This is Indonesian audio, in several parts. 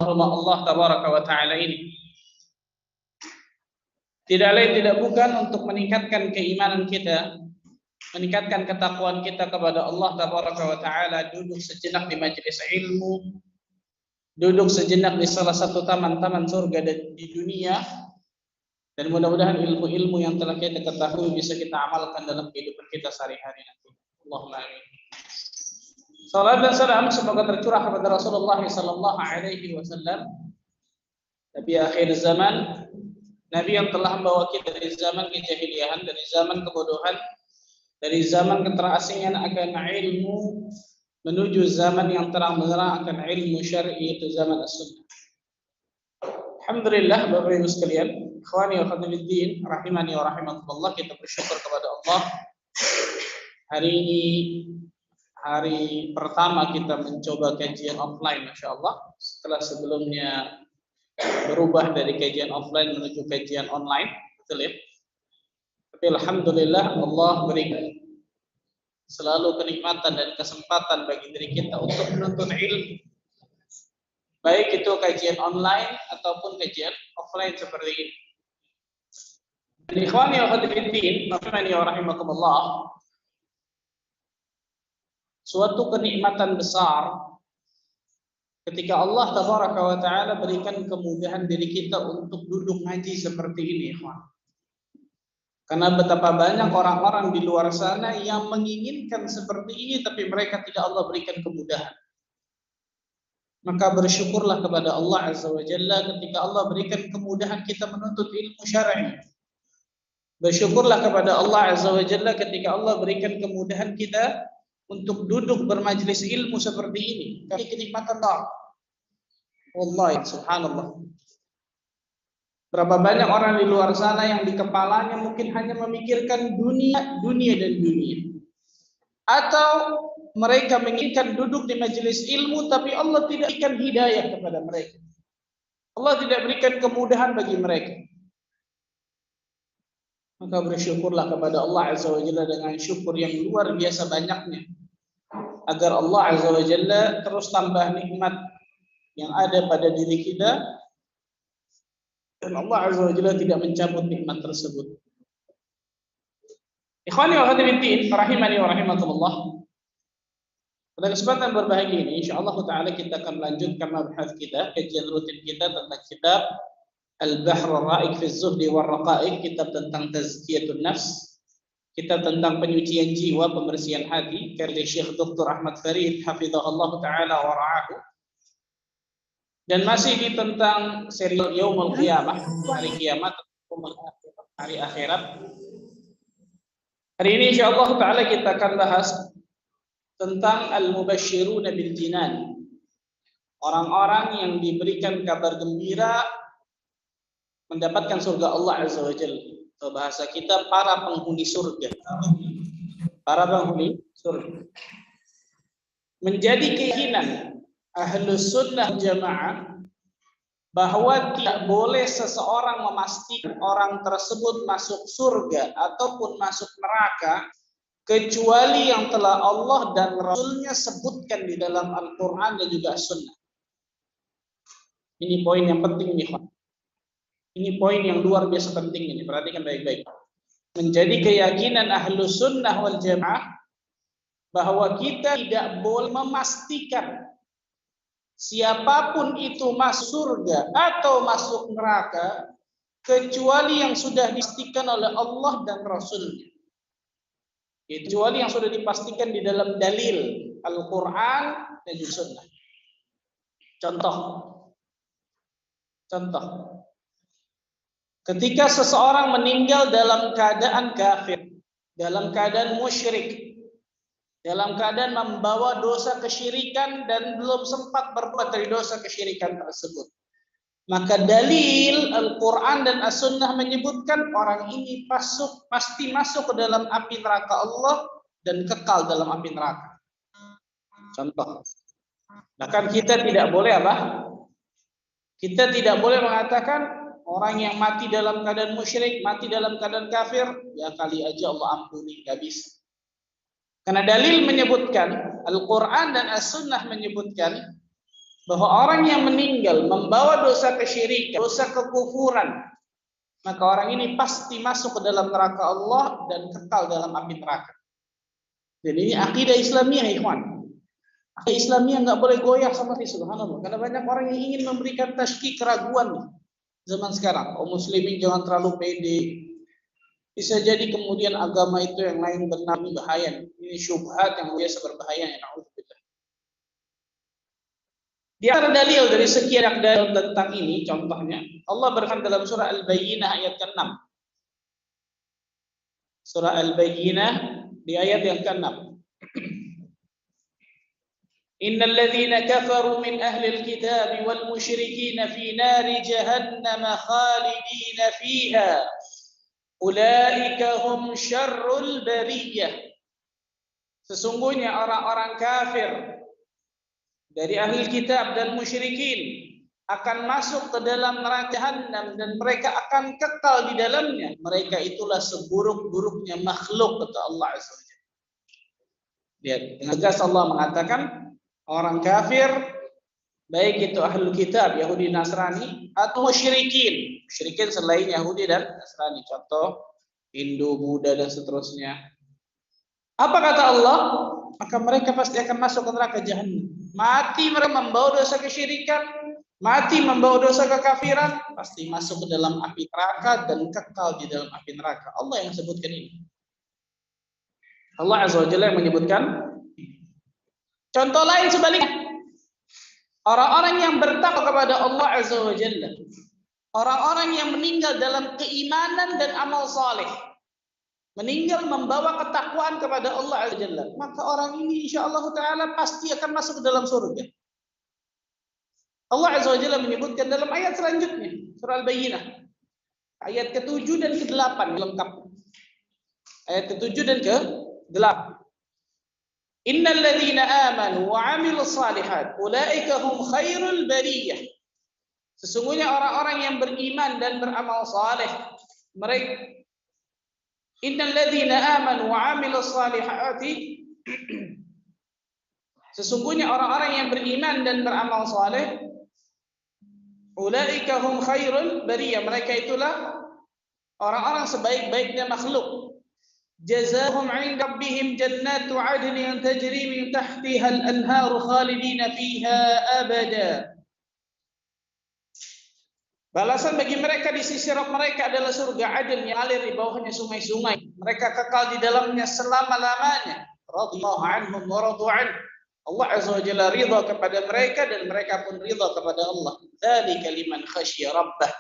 rumah Allah tabaraka wa taala ini tidak lain tidak bukan untuk meningkatkan keimanan kita, meningkatkan ketakwaan kita kepada Allah tabaraka wa taala, duduk sejenak di majelis ilmu, duduk sejenak di salah satu taman-taman surga di dunia, dan mudah-mudahan ilmu-ilmu yang telah kita ketahui bisa kita amalkan dalam kehidupan kita sehari-hari nanti. Allahumma amin. Salam dan salam semoga tercurah kepada Rasulullah sallallahu alaihi wasallam, Nabi akhir zaman, Nabi yang telah membawa kita dari zaman kejahiliahan, dari zaman kebodohan, dari zaman keterasingan akan ilmu menuju zaman yang terang benderang akan ilmu syar'i, itu zaman as-sunnah. Alhamdulillah Bapak Ibu sekalian, ikhwani wa akhwati rahimani wa rahimakumullah, kita bersyukur kepada Allah. Hari ini hari pertama kita mencoba kajian offline, Masya Allah, setelah sebelumnya berubah dari kajian offline menuju kajian online, betul ya? Tapi alhamdulillah Allah berikan selalu kenikmatan dan kesempatan bagi diri kita untuk menuntut ilmu, baik itu kajian online ataupun kajian offline seperti ini. Dan ikhwani wa akhwati fiddin, rahimani wa rahimakumullah, suatu kenikmatan besar ketika Allah tabaraka wa taala berikan kemudahan diri kita untuk duduk ngaji seperti ini, ikhwan. Karena betapa banyak orang-orang di luar sana yang menginginkan seperti ini tapi mereka tidak Allah berikan kemudahan. Maka bersyukurlah kepada Allah azza wa jalla ketika Allah berikan kemudahan kita menuntut ilmu syar'i. Bersyukurlah kepada Allah azza wa jalla ketika Allah berikan kemudahan kita untuk duduk bermajlis ilmu seperti ini. Ini kenikmatan Allah. Wallahi subhanallah. Berapa banyak orang di luar sana yang di kepalanya mungkin hanya memikirkan dunia, dunia dan dunia. Atau mereka menginginkan duduk di majelis ilmu tapi Allah tidak berikan hidayah kepada mereka. Allah tidak berikan kemudahan bagi mereka. Maka bersyukurlah kepada Allah azza wa jalla dengan syukur yang luar biasa banyaknya, agar Allah azza wa jalla terus tambah nikmat yang ada pada diri kita dan Allah azza wa jalla tidak mencabut nikmat tersebut. Ikhwani wa akhwati fiddin, rahimani wa rahimakumullah. Pada kesempatan berbahagia ini insyaallah taala kita akan melanjutkan mabahas kita, kajian rutin kita tentang kitab Al-Bahr Ar-Ra'iq fi Az-Zuhd wa Ar-Raqa'iq, kitab tentang tazkiyatun nafs, kitab tentang penyucian jiwa, pembersihan hati, karya Syekh Dr. Ahmad Farid hafizahullah taala wa ra'ahu. Dan masih di tentang serial Yaumul Qiyamah, hari kiamat, hari akhirat. Hari ini insyaallah taala kita akan bahas tentang al-mubashshiruna bil jinan. Orang-orang yang diberikan kabar gembira mendapatkan surga Allah azza wa jalla. Bahasa kita para penghuni surga. Para penghuni surga. Menjadi keyakinan Ahlus Sunnah Jamaah bahwa tidak boleh seseorang memastikan orang tersebut masuk surga ataupun masuk neraka kecuali yang telah Allah dan Rasulnya sebutkan di dalam Al-Quran dan juga Sunnah. Ini poin yang penting nih, Pak. Ini poin yang luar biasa penting ini. Perhatikan baik-baik. Menjadi keyakinan Ahlus Sunnah wal Jamaah bahwa kita tidak boleh memastikan siapapun itu masuk surga atau masuk neraka kecuali yang sudah dipastikan oleh Allah dan Rasulnya. Kecuali yang sudah dipastikan di dalam dalil Al-Quran dan juga Sunnah. Contoh. Ketika seseorang meninggal dalam keadaan kafir, dalam keadaan musyrik, dalam keadaan membawa dosa kesyirikan dan belum sempat berbuat dari dosa kesyirikan tersebut, maka dalil Al-Quran dan As-Sunnah menyebutkan orang ini pasti masuk ke dalam api neraka Allah dan kekal dalam api neraka. Contoh. Bahkan kita tidak boleh apa? Kita tidak boleh mengatakan orang yang mati dalam keadaan musyrik, mati dalam keadaan kafir, ya kali aja Allah ampuni, nggak bisa. Karena dalil menyebutkan, Al-Quran dan As-Sunnah menyebutkan bahwa orang yang meninggal membawa dosa kesyirikan, dosa kekufuran, maka orang ini pasti masuk ke dalam neraka Allah dan kekal dalam api neraka. Jadi ini akidah Islamiyah, ikhwan. Akidah Islamiyah nggak boleh goyah sama sekali, subhanallah. Karena banyak orang yang ingin memberikan tasykik, keraguan zaman sekarang. Muslimin jangan terlalu pede. Bisa jadi kemudian agama itu yang lain benar, ini bahaya. Ini syubhat yang biasa berbahaya. Na'udzubillah. Di antara dalil dari sekian dalil tentang ini, contohnya Allah berfirman dalam surah Al-Bayyinah ayat ke-6. Surah Al-Bayyinah di ayat yang ke-6. Innal ladzina kafaru min ahli al-kitab wal musyrikin fi nari jahannam khalidin fiha ulaika hum syarrul bariyah. Sesungguhnya orang-orang kafir dari ahli kitab dan musyrikin akan masuk ke dalam neraka Jahannam dan mereka akan kekal di dalamnya. Mereka itulah seburuk-buruknya makhluk, kata Allah Azza wa Jalla. Lihat, tegas Allah mengatakan orang kafir, baik itu ahli kitab Yahudi Nasrani atau musyrikin. Musyrikin selain Yahudi dan Nasrani, contoh Hindu, Buddha dan seterusnya. Apa kata Allah? Maka mereka pasti akan masuk ke neraka Jahannam. Mati mereka membawa dosa kesyirikan, mati membawa dosa kekafiran, pasti masuk ke dalam api neraka dan kekal di dalam api neraka. Allah yang sebutkan ini. Allah Azza wa Jalla yang menyebutkan. Contoh lain sebaliknya. Orang-orang yang bertakwa kepada Allah Azza wa Jalla, orang-orang yang meninggal dalam keimanan dan amal saleh, meninggal membawa ketakwaan kepada Allah Azza wa Jalla, maka orang ini insyaallah taala pasti akan masuk ke dalam surga. Allah Azza wa Jalla menyebutkan dalam ayat selanjutnya, surah Al-Bayyinah, ayat ke-7 dan ke-8 lengkap. Ayat ke-7 dan ke-8. Innal ladzina amanu wa 'amilus shalihat ulaika hum khairul bariyah. Sesungguhnya orang-orang yang beriman dan beramal saleh, mereka Innal ladzina amanu wa 'amilus shalihati, sesungguhnya orang-orang yang beriman dan beramal saleh, ulaika hum khairul bariyah, mereka itulah orang-orang sebaik-baiknya makhluk. Jazaohum 'inda rabbihim jannatu 'adnin tajri min tahtiha al-anharu khalidina fiha abada. Balasan bagi mereka di sisi Rabb mereka adalah surga Aden yang mengalir di bawahnya sungai-sungai. Mereka kekal di dalamnya selama-lamanya. Radhiyallahu anhum wa radu an. Allah Azza wa Jalla ridha kepada mereka dan mereka pun ridha kepada Allah. Dzalika liman khasyiya rabbah.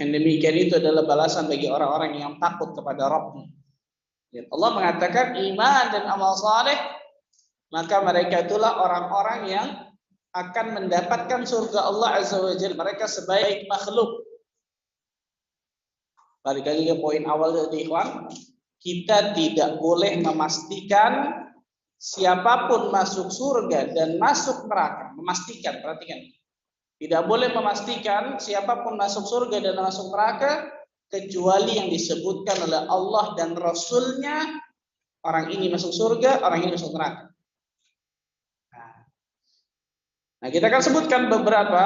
Yang demikian itu adalah balasan bagi orang-orang yang takut kepada Rabbnya. Allah mengatakan iman dan amal saleh, maka mereka itulah orang-orang yang akan mendapatkan surga Allah Azza wa Jalla. Mereka sebaik makhluk. Balik lagi ke poin awal tadi, ikhwan. Kita tidak boleh memastikan siapapun masuk surga dan masuk neraka. Memastikan, perhatikan. Tidak boleh memastikan siapapun masuk surga dan masuk neraka kecuali yang disebutkan oleh Allah dan Rasulnya. Orang ini masuk surga, orang ini masuk neraka. Nah, kita akan sebutkan beberapa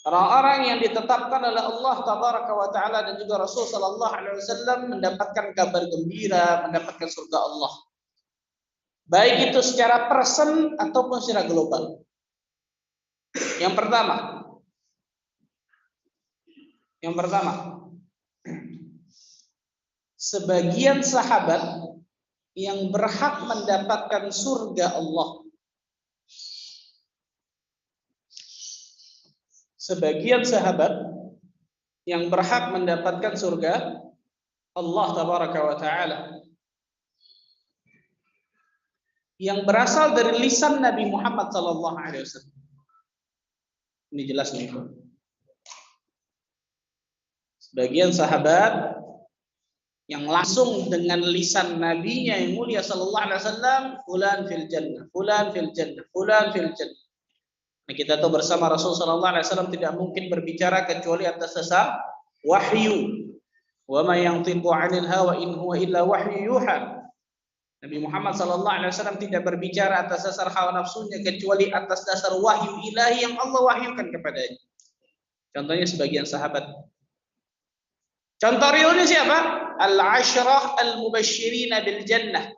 orang-orang yang ditetapkan oleh Allah Tabaraka wa Ta'ala dan juga Rasul Sallallahu Alaihi Wasallam mendapatkan kabar gembira, mendapatkan surga Allah. Baik itu secara person ataupun secara global. Yang pertama, sebagian sahabat yang berhak mendapatkan surga Allah. Sebagian sahabat yang berhak mendapatkan surga Allah Tabaraka wa Ta'ala, yang berasal dari lisan Nabi Muhammad sallallahu alaihi wasallam. Ini jelas nih. Sebagian sahabat yang langsung dengan lisan nabinya yang mulia sallallahu alaihi wasallam, fulan fil jannah, fulan fil jannah, fulan fil jannah. Nah, kita tahu bersama Rasul sallallahu alaihi wasallam tidak mungkin berbicara kecuali atas dasar wahyu. Wa ma yantiqu 'anil hawa in huwa illa wahyu yuha. Nabi Muhammad SAW tidak berbicara atas dasar hawa nafsunya kecuali atas dasar wahyu ilahi yang Allah wahyukan kepadanya. Contohnya sebagian sahabat. Contoh realnya siapa? Al-Ashrah al-Mubashshirina bil Jannah.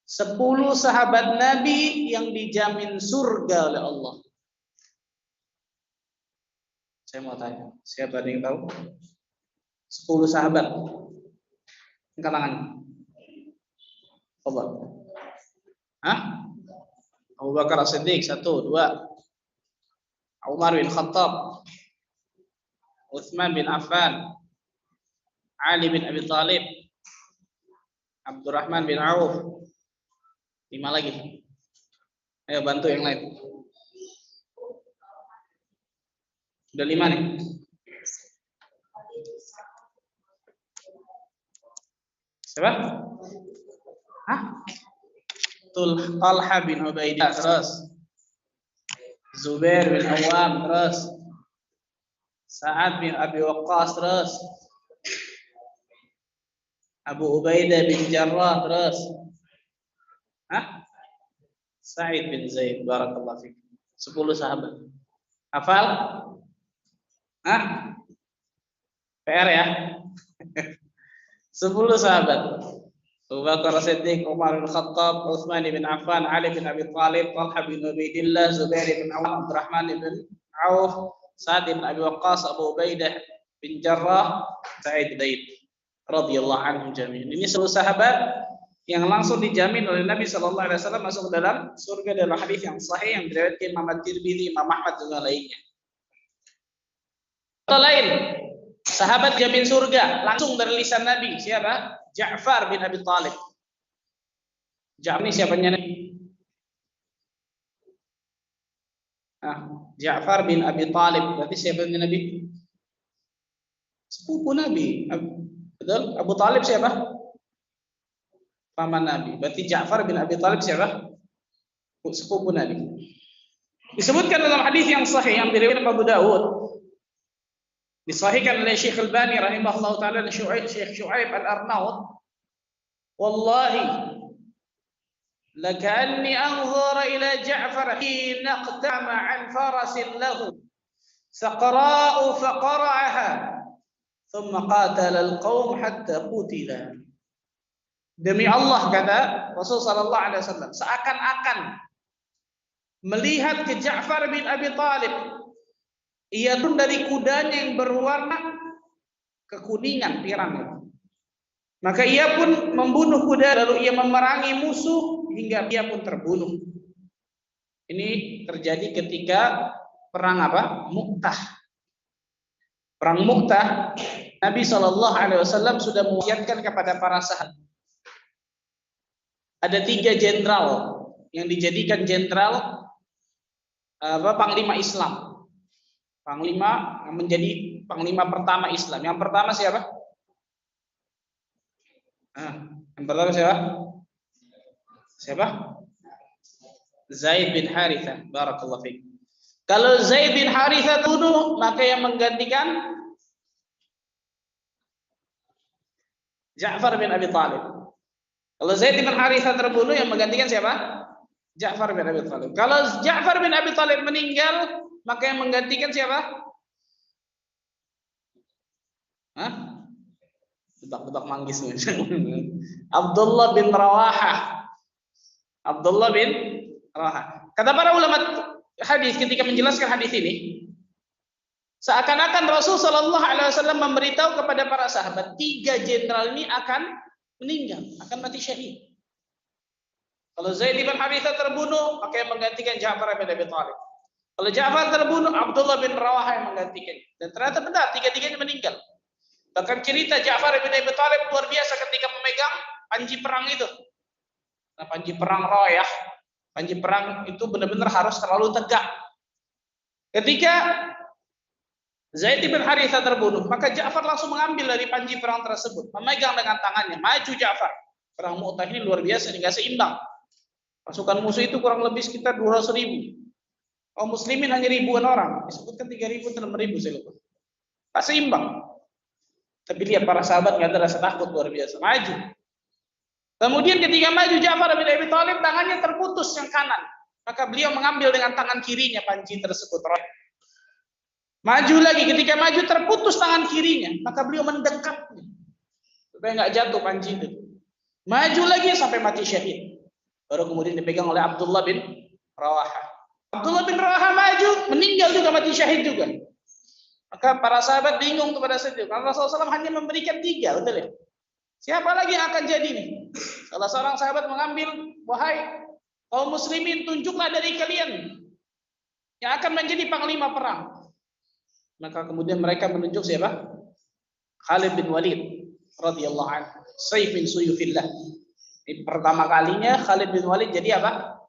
10 sahabat Nabi yang dijamin surga oleh Allah. Saya mau tanya, siapa yang tahu? 10 sahabat. Angkat tangan. Allah. Hah? Abu Bakar As-Siddiq 1, 2. Umar bin Khattab, Utsman bin Affan, Ali bin Abi Thalib, Abdurrahman bin Auf. 5 lagi. Ayo bantu yang lain. Sudah 5 nih. Siapa? Hah? Talha bin Ubaidah, terus Zubair bin Awam, terus Sa'ad bin Abi Waqqas, terus Abu Ubaidah bin Jarrah, terus hah? Sa'id bin Zaid, barakallahu fiik. 10 sahabat. Hafal? Hah? PR ya? 10 sahabat. Abu Bakar As-Siddiq, Umar bin Khattab, Utsman bin Affan, Ali bin Abi Thalib, Talha bin Ubaidillah, Zubair bin Awam, Abdurrahman bin Auf, Sa'ad bin Abi Waqqas, Abu Ubaidah bin Jarrah, Sa'id bin Zaid radhiyallahu anhum jami'an. Ini 10 sahabat yang langsung dijamin oleh Nabi sallallahu alaihi wasallam masuk ke dalam surga dalam hadis yang sahih yang diriwayatkan Imam At-Tirmidzi, Imam Ahmad dan lainnya. Contoh lain, sahabat jamin surga langsung dari lisan Nabi, siapa? Ja'far bin Abi Thalib. Ja'far ini siapanya Nabi? Ja'far bin Abi Thalib, berarti siapanya Nabi? Sepupu Nabi. Betul? Abu Thalib siapa? Paman Nabi. Berarti Ja'far bin Abi Thalib siapa? Sepupu Nabi. Disebutkan dalam hadis yang sahih yang diriwayatkan Abu Dawud, disahihkan oleh Syekh Al-Albani rahimahullah taala dan Syekh Syuaib Al-Arnaud, wallahi lakaanni anzura ila Ja'far hina qtama an farasin lahu saqra'u faqara'aha thumma qatala al-qaum hatta qutila. Demi Allah, kata Rasul sallallahu alaihi wasallam, seakan-akan melihat ke Ja'far bin Abi Thalib, ia turun dari kudanya yang berwarna kekuningan pirang. Maka ia pun membunuh kuda, lalu ia memerangi musuh hingga ia pun terbunuh. Ini terjadi ketika perang apa? Mu'tah. Perang Mu'tah, Nabi SAW sudah mewasiatkan kepada para sahabat. Ada 3 jenderal yang dijadikan jenderal panglima Islam. Panglima menjadi panglima pertama Islam. Yang pertama siapa? Yang pertama siapa? Siapa? Zaid bin Harithah. Barakallahu fiik. Kalau Zaid bin Harithah terbunuh, maka yang menggantikan Ja'far bin Abi Thalib. Kalau Zaid bin Harithah terbunuh, yang menggantikan siapa? Ja'far bin Abi Thalib. Kalau Ja'far bin Abi Thalib meninggal, maka yang menggantikan siapa? Tebak-tebak manggis. Abdullah bin Rawahah. Abdullah bin Rawahah. Kata para ulama hadis ketika menjelaskan hadis ini, seakan-akan Rasul sallallahu alaihi wasallam memberitahu kepada para sahabat 3 jenderal ini akan meninggal, akan mati syahid. Kalau Zaid bin Harithah terbunuh, maka yang menggantikan Ja'far bin Abi Thalib. Kalau Ja'far terbunuh, Abdullah bin Rawahah yang menggantikan. Dan ternyata benar, 3-3-nya meninggal. Bahkan cerita Ja'far bin Abi Thalib luar biasa ketika memegang panji perang itu. Nah, panji perang Rayah, panji perang itu benar-benar harus terlalu tegak. Ketika Zaid bin Harithah terbunuh, maka Ja'far langsung mengambil dari panji perang tersebut, memegang dengan tangannya, maju Ja'far. Perang Mu'tah ini luar biasa, nggak seimbang. Pasukan musuh itu kurang lebih sekitar 200.000. Kaum muslimin hanya ribuan orang, disebutkan 3.000 atau 6.000 saya lupa. Tak seimbang. Tapi lihat para sahabat nggak ada rasa takut, luar biasa, maju. Kemudian ketika maju Ja'far bin Abi Thalib, tangannya terputus yang kanan. Maka beliau mengambil dengan tangan kirinya panji tersebut. Maju lagi, ketika maju terputus tangan kirinya, maka beliau mendekatnya supaya nggak jatuh panji itu. Maju lagi sampai mati syahid. Baru kemudian dipegang oleh Abdullah bin Rawaha. Abdullah bin Rawaha maju, meninggal juga, mati syahid juga. Maka para sahabat bingung kepada saat itu. Karena Rasulullah SAW hanya memberikan 3, betul ya? Siapa lagi yang akan jadi nih? Salah seorang sahabat mengambil, wahai kaum muslimin, tunjuklah dari kalian yang akan menjadi panglima perang. Maka kemudian mereka menunjuk siapa? Khalid bin Walid radhiyallahu anhu, Sayf min suyufillah. Ini pertama kalinya Khalid bin Walid jadi apa?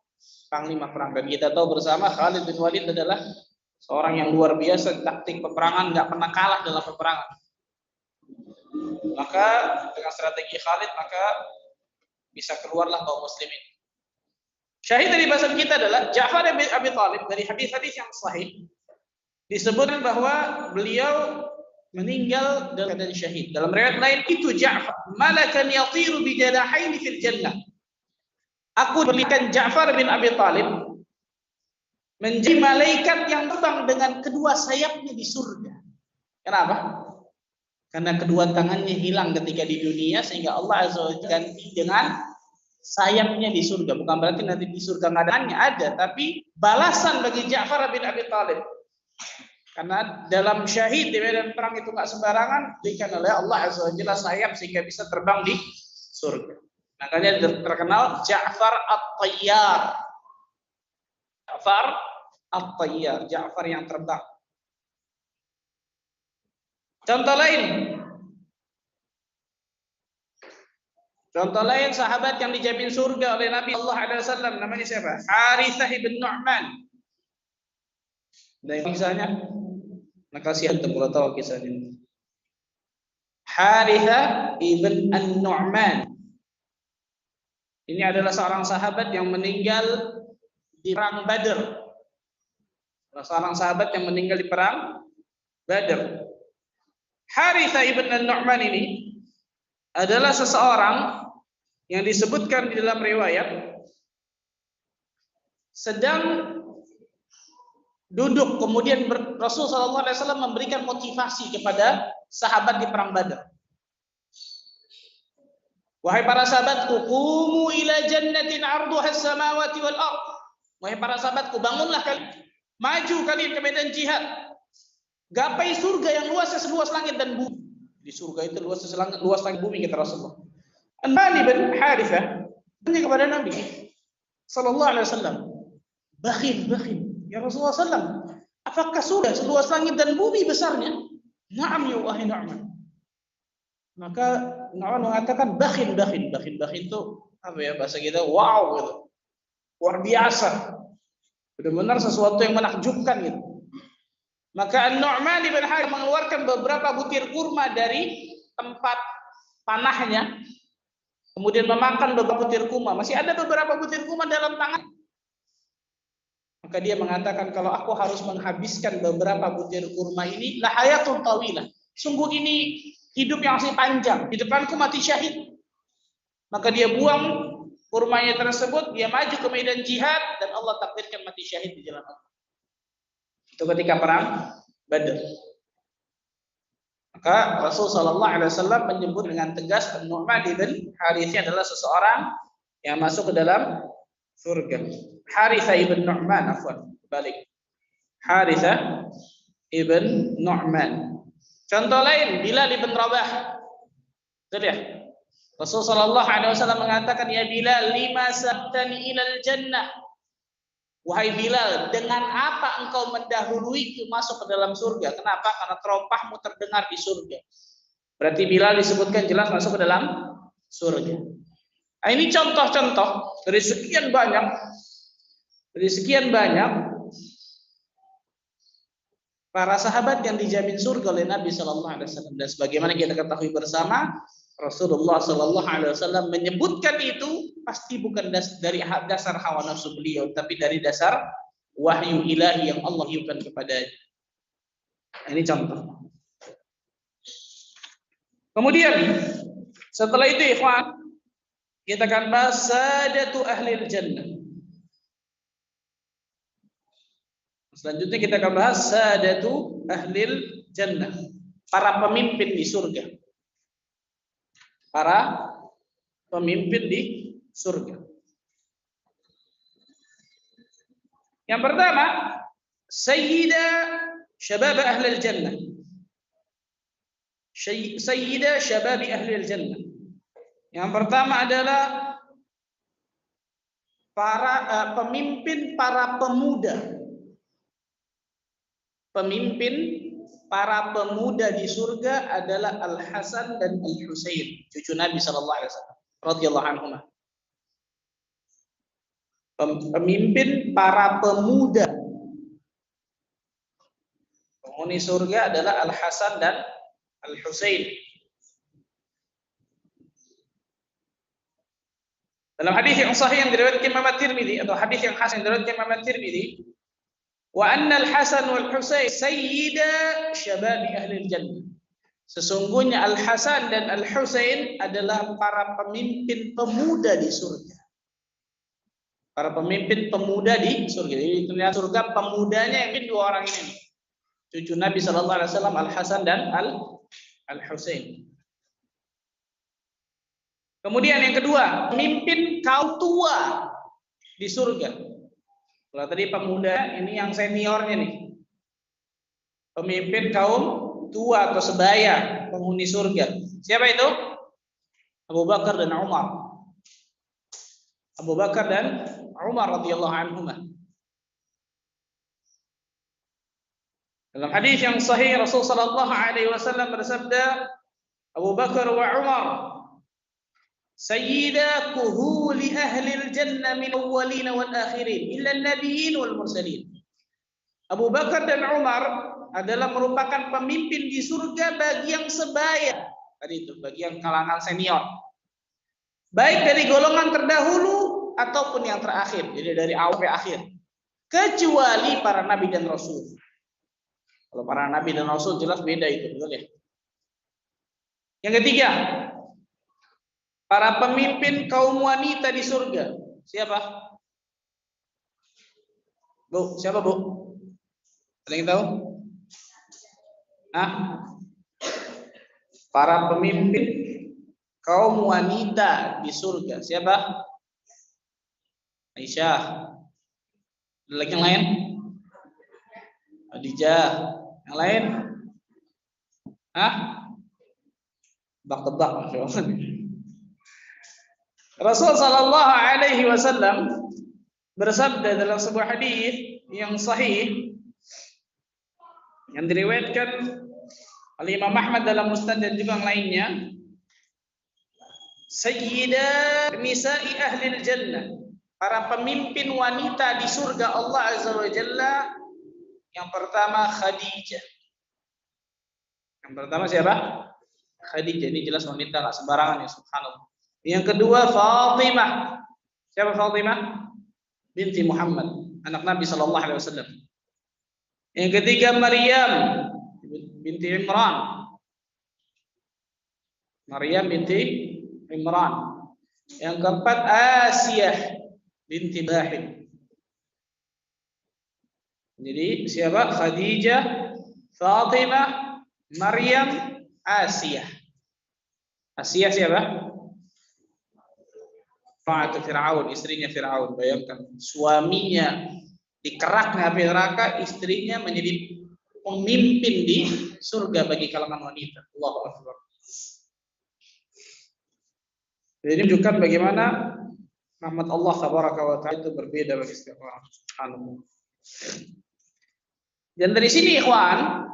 Panglima perang. Dan kita tahu bersama Khalid bin Walid adalah seorang yang luar biasa, taktik peperangan, nggak pernah kalah dalam peperangan. Maka dengan strategi Khalid maka bisa keluarlah kaum muslimin. Syahid dari bahasan kita adalah Ja'far bin Abi Thalib. Dari hadis-hadis yang sahih disebutkan bahwa beliau meninggal dalam keadaan syahid. Dalam riwayat lain itu Ja'far malakan yatiru bi janahaini fil jannah. Aku berikan Ja'far bin Abi Thalib menjadi malaikat yang terbang dengan kedua sayapnya di surga. Kenapa? Karena kedua tangannya hilang ketika di dunia, sehingga Allah Azza wa Jalla ganti dengan sayapnya di surga. Bukan berarti nanti di surga nggak ada, tapi balasan bagi Ja'far bin Abi Thalib. Karena dalam syahid di medan perang itu nggak sembarangan, diberikan oleh Allah Azza wa Jalla sayap sehingga bisa terbang di surga. Makanya terkenal Ja'far At-Tayyar. Ja'far At-Tayyar, Ja'far yang terbang. Contoh lain sahabat yang dijamin surga oleh Nabi sallallahu alaihi wasallam, namanya siapa? Harithah bin Nu'man. Dan kisahnya, makasih antum kalau tahu kisahnya. Harithah ibn An-Nu'man. Ini adalah seorang sahabat yang meninggal di perang Badr. Seorang sahabat yang meninggal di perang Badr. Harithah ibn An-Nu'man ini adalah seseorang yang disebutkan di dalam riwayat sedang duduk, kemudian Rasulullah SAW memberikan motivasi kepada sahabat di perang Badar. Wahai para sahabatku, qumu ila jannatin 'arduha as-samawati wal ardh. Wahai para sahabatku, bangunlah kalian, maju kalian ke medan jihad. Gapai surga yang luasnya seluas langit dan bumi. Di surga itu luas langit bumi, kata Rasulullah. An-Nu'man bin Harithah tanya kepada Nabi sallallahu alaihi wasallam, bakhil. Ya Rasulullah sallam, apakah surga seluas langit dan bumi besarnya? Na'am ya wahai Nu'man. Maka Nu'man mengatakan bakhil itu apa ya bahasa kita? Wow gitu. Luar biasa. Benar-benar sesuatu yang menakjubkan gitu. Maka An-Nu'man bin Harithah mengeluarkan beberapa butir kurma dari tempat panahnya, kemudian memakan beberapa butir kurma. Masih ada beberapa butir kurma dalam tangan. Maka dia mengatakan, kalau aku harus menghabiskan beberapa butir kurma ini, la hayatun tawilah. Sungguh ini hidup yang masih panjang. Di depanku mati syahid. Maka dia buang kurmanya tersebut, dia maju ke medan jihad, dan Allah takdirkan mati syahid di jalan Allah. Itu ketika perang Badr. Maka Rasul sallallahu alaihi wasallam menyebut dengan tegas An-Nu'man bin Harithah adalah seseorang yang masuk ke dalam surga. Harithah ibn Nu'man, balik. Harithah ibn Nu'man. Contoh lain, Bilal ibn Rabah. Betul ya? Rasul sallallahu alaihi wasallam mengatakan, ya Bilal, lima sabtani ilal jannah. Wahai Bilal, dengan apa engkau mendahuluiku masuk ke dalam surga? Kenapa? Karena terompahmu terdengar di surga. Berarti Bilal disebutkan jelas masuk ke dalam surga. Nah, ini contoh-contoh dari sekian banyak para sahabat yang dijamin surga oleh Nabi Sallallahu Alaihi Wasallam. Dan sebagaimana kita ketahui bersama, Rasulullah Sallallahu Alaihi Wasallam menyebutkan itu pasti bukan dari dasar hawa nafsu beliau, tapi dari dasar wahyu ilahi yang Allah wahyukan kepadanya. Ini contoh. Kemudian setelah itu, ikhwan, kita akan bahas sadatu ahlil jannah. Selanjutnya kita akan bahas sadatu ahlil jannah, para pemimpin di surga. Para pemimpin di surga. Yang pertama, sayyida syabab ahlil jannah. Sayyida syabab ahlil jannah. Yang pertama adalah para pemimpin para pemuda. Pemimpin para pemuda di surga adalah Al-Hasan dan Al-Husain, cucu Nabi sallallahu alaihi wasallam radhiyallahu anhuma. Pemimpin para pemuda penghuni surga adalah Al-Hasan dan Al-Husain. Dalam hadis yang sahih yang diriwayatkan Imam At-Tirmidzi atau hadis yang hasan diriwayatkan Imam At-Tirmidzi, wa anna al-Hasan wal Husain sayyida syabab ahli jannah. Sesungguhnya Al-Hasan dan Al-Husain adalah para pemimpin pemuda di surga. Para pemimpin pemuda di surga. Jadi ternyata surga pemudanya yang dua orang ini. Cucu Nabi sallallahu alaihi wasallam Al-Hasan dan Al-Husain. Kemudian yang kedua, pemimpin kaum tua di surga. Kalau tadi pemuda, ini yang seniornya nih. Pemimpin kaum tua atau sebaya penghuni surga. Siapa itu? Abu Bakar dan Umar. Abu Bakar dan Umar radhiyallahu anhuma. Dalam hadis yang sahih Rasul sallallahu alaihi wasallam bersabda, Abu Bakar wa Umar sayyida kuhuli ahli al-jannah min awwalin wal akhirin illa an-nabiyyin wal mursalin. Abu Bakar dan Umar adalah merupakan pemimpin di surga bagi yang sebaya. Tadi itu, bagi yang kalangan senior. Baik dari golongan terdahulu ataupun yang terakhir, jadi dari awal sampai akhir. Kecuali para nabi dan rasul. Kalau para nabi dan rasul jelas beda itu, betul ya? Yang ketiga, para pemimpin kaum wanita di surga. Siapa? Bu, siapa Bu? Ada yang tahu? Hah? Para pemimpin kaum wanita di surga. Siapa? Aisyah. Ada lagi yang lain? Khadijah. Yang lain? Hah? Tebak-tebak. Rasul sallallahu alaihi wasallam bersabda dalam sebuah hadis yang sahih yang diriwayatkan oleh Imam Ahmad dalam Musnad dan juga yang lainnya, sayyida nisa'i ahli jannah, para pemimpin wanita di surga Allah azza wa jalla. Yang pertama Khadijah. Yang pertama siapa? Khadijah. Ini jelas wanita, enggak sembarangan ya, subhanallah. Yang kedua Fatimah. Siapa Fatimah? Binti Muhammad, anak Nabi sallallahu alaihi wasallam. Yang ketiga Maryam binti Imran. Maryam binti Imran. Yang keempat Asiyah binti Bahid. Jadi siapa? Khadijah, Fatimah, Maryam, Asiyah. Asiyah siapa? Fa'atu Fir'aun, istrinya Fir'aun. Bayangkan, suaminya dikeraknya api neraka, istrinya menjadi pemimpin di surga bagi kalangan wanita. Allahu Akbar. Jadi ini menunjukkan bagaimana rahmat Allah tabaraka wa ta'ala itu berbeda bagi setiap orang. Subhanallah. Dan dari sini ikhwan,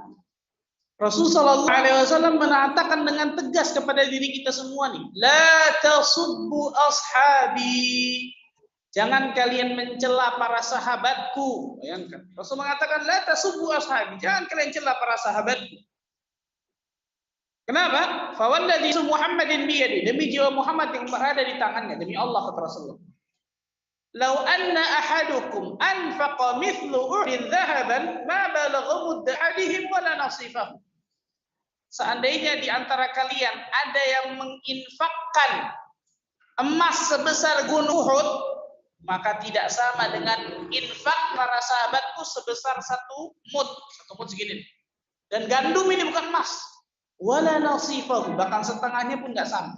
Rasulullah SAW mengatakan dengan tegas kepada diri kita semua nih, la tasubbu ashabi, jangan kalian mencela para sahabatku. Bayangkan, Rasul mengatakan la tasubbu ashabi, jangan kalian cela para sahabatku. Kenapa? Fawalladzi Muhammadin biyadi, demi jiwa Muhammad yang berada di tangannya, demi Allah kata Rasulullah. Lau anna ahadukum anfaqa mithlu uhudin dhahaban ma balagha mudda ahadihim wala nasifahu. Seandainya di antara kalian ada yang menginfakkan emas sebesar gunung Uhud, maka tidak sama dengan infak para sahabatku sebesar satu mud segini. Dan gandum ini bukan emas, wala nasifahu, bahkan setengahnya pun nggak sama.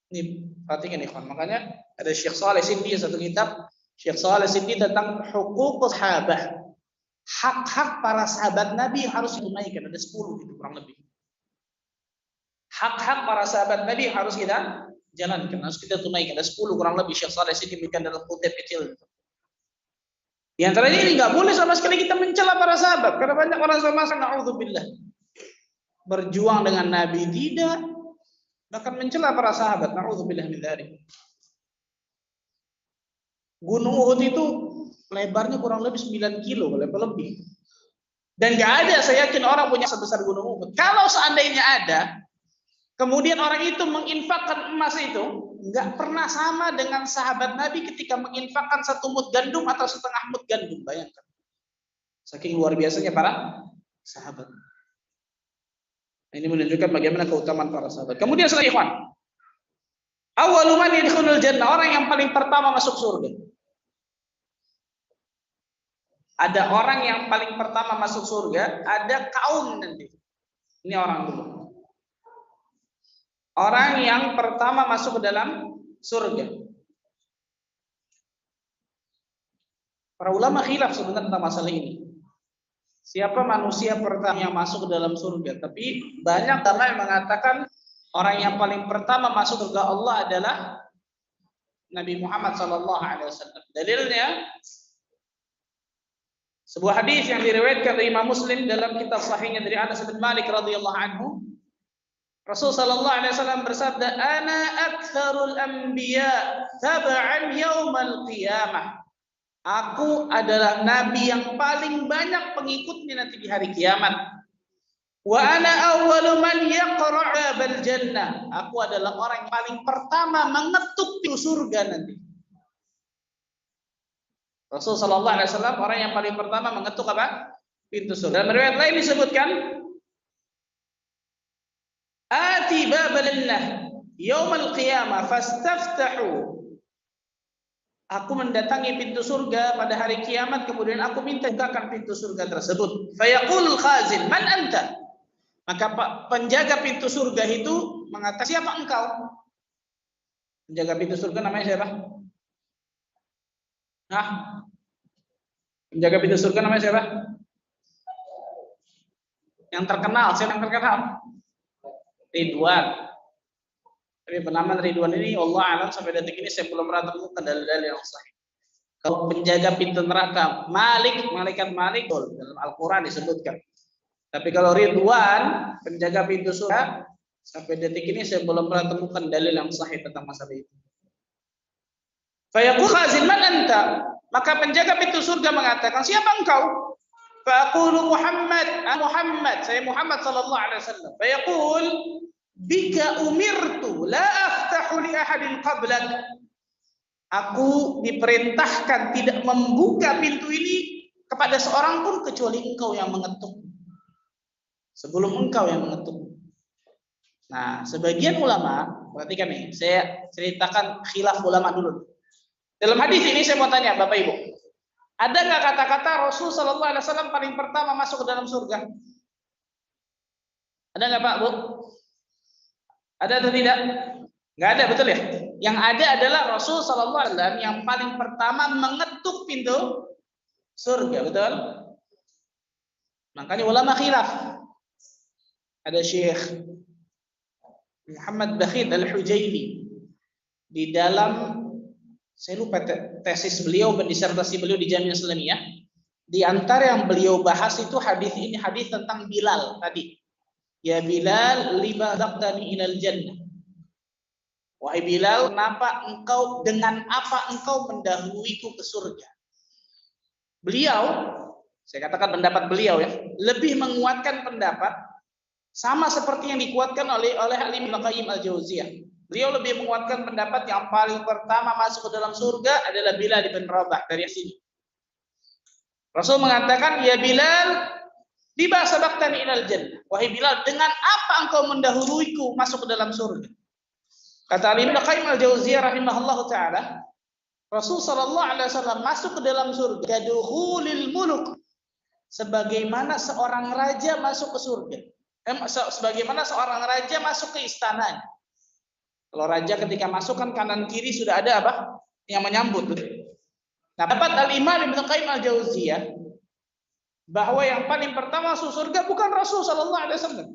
Ini perhatikan ikhwan, makanya ada Syekh Shalih Sindi satu kitab, Syekh Shalih Sindi tentang huquq sahabah, hak-hak para sahabat Nabi harus ditunaikan, ada 10 gitu kurang lebih. Hak-hak para sahabat Nabi harus kita jalankan, harus kita tunaikan, ada 10 kurang lebih. Syekh Shalih Sindi berikan dalam kutip kecil. Di antaranya ini nggak boleh sama sekali kita mencela para sahabat, karena banyak orang sama na'udzubillah berjuang dengan Nabi tidak, bahkan mencela para sahabat, na'udzubillah min dzalik. Gunung Uhud itu lebarnya kurang lebih 9 kilo, lebih. Dan nggak ada, saya yakin orang punya sebesar Gunung Uhud. Kalau seandainya ada, kemudian orang itu menginfakkan emas itu, nggak pernah sama dengan sahabat Nabi ketika menginfakkan 1 mud gandum atau setengah mud gandum. Bayangkan, saking luar biasanya para sahabat. Ini menunjukkan bagaimana keutamaan para sahabat. Kemudian setelah ikhwan, awwalu man yadkhulul jannah, orang yang paling pertama masuk surga. Ada orang yang paling pertama masuk surga, ada kaum nanti. Ini orang dulu. Orang yang pertama masuk ke dalam surga. Para ulama khilaf sebenarnya tentang masalah ini. Siapa manusia pertama yang masuk ke dalam surga? Tapi banyak ulama yang mengatakan orang yang paling pertama masuk surga Allah adalah Nabi Muhammad SAW. Dalilnya sebuah hadis yang diriwayatkan oleh Imam Muslim dalam kitab sahihnya dari Anas bin Malik radhiyallahu anhu. Rasul sallallahu alaihi wasallam bersabda, "Ana aktsarul anbiya tab'an yaumal qiyamah." Aku adalah nabi yang paling banyak pengikutnya nanti di hari kiamat. Wa ana awwalu man yaqra' babal jannah. Aku adalah orang yang paling pertama mengetuk pintu surga nanti. Rasul sallallahu alaihi wasallam orang yang paling pertama mengetuk apa? Pintu surga. Dalam riwayat lain disebutkan, Ati babalannah yaumal qiyamah fastaftahu. Aku mendatangi pintu surga pada hari kiamat, kemudian aku minta bukakan pintu surga tersebut. Fayaqul khazin, man anta? Maka penjaga pintu surga itu mengatakan, siapa engkau? Penjaga pintu surga namanya siapa? Nah, penjaga pintu surga namanya siapa? Yang terkenal, siapa yang terkenal? Ridwan. Tapi penamaan Ridwan ini Allah alam sampai detik ini saya belum pernah temukan dalil-dalil yang sahih. Kalau penjaga pintu neraka Malik, malaikat Malik dalam Al-Qur'an disebutkan. Tapi kalau Ridwan, penjaga pintu surga, sampai detik ini saya belum pernah temukan dalil yang sahih tentang masalah itu. Fayaqul khazin, man anta? Maka penjaga pintu surga mengatakan, siapa engkau? Faqulu Muhammad, Muhammad, saya Muhammad sallallahu alaihi wasallam. Fayaqul bika umirtu la aftahu li ahadin qablak. Aku diperintahkan tidak membuka pintu ini kepada seorang pun kecuali engkau yang mengetuk. Sebelum engkau yang mengetuk. Nah, sebagian ulama, perhatikan nih, saya ceritakan khilaf ulama dulu. Dalam hadis ini saya mau tanya Bapak Ibu, ada nggak kata-kata Rasul Sallallahu Alaihi Wasallam paling pertama masuk ke dalam surga? Ada nggak Pak Bu? Ada atau tidak? Nggak ada, betul ya? Yang ada adalah Rasul Sallallahu Alaihi Wasallam yang paling pertama mengetuk pintu surga, betul? Makanya ulama khilaf. Ada Syekh Muhammad Bakhit Al-Hujaini di dalam, saya lupa tesis beliau, disertasi beliau di Jami'ah Islamiyah. Di antara yang beliau bahas itu hadis ini, hadis tentang Bilal tadi. Ya Bilal, lima dzaqtani ilal jannah. Wahai Bilal, kenapa engkau, dengan apa engkau mendahuluiku ke surga? Beliau, saya katakan pendapat beliau ya, lebih menguatkan pendapat sama seperti yang dikuatkan oleh Ibnu Qayyim Al-Jauziyah. Beliau lebih menguatkan pendapat yang paling pertama masuk ke dalam surga adalah Bilal bin Rabah dari sini. Rasul mengatakan, ya Bilal, bima sabaqtani ilal jannah. Wahai Bilal, dengan apa engkau mendahuluiku masuk ke dalam surga? Kata Ibnu Qayyim al-Jauziyah rahimahullahu taala, Rasul sallallahu alaihi wasallam masuk ke dalam surga dukhulil muluk, sebagaimana seorang raja masuk ke surga. Sebagaimana seorang raja masuk ke istananya. Kalau raja ketika masuk kan kanan kiri sudah ada apa? Yang menyambut. Nah, dapat Al-Imam Ibnu Qayyim al-Jauziyah bahwa yang paling pertama masuk surga bukan Rasul sallallahu alaihi wasallam.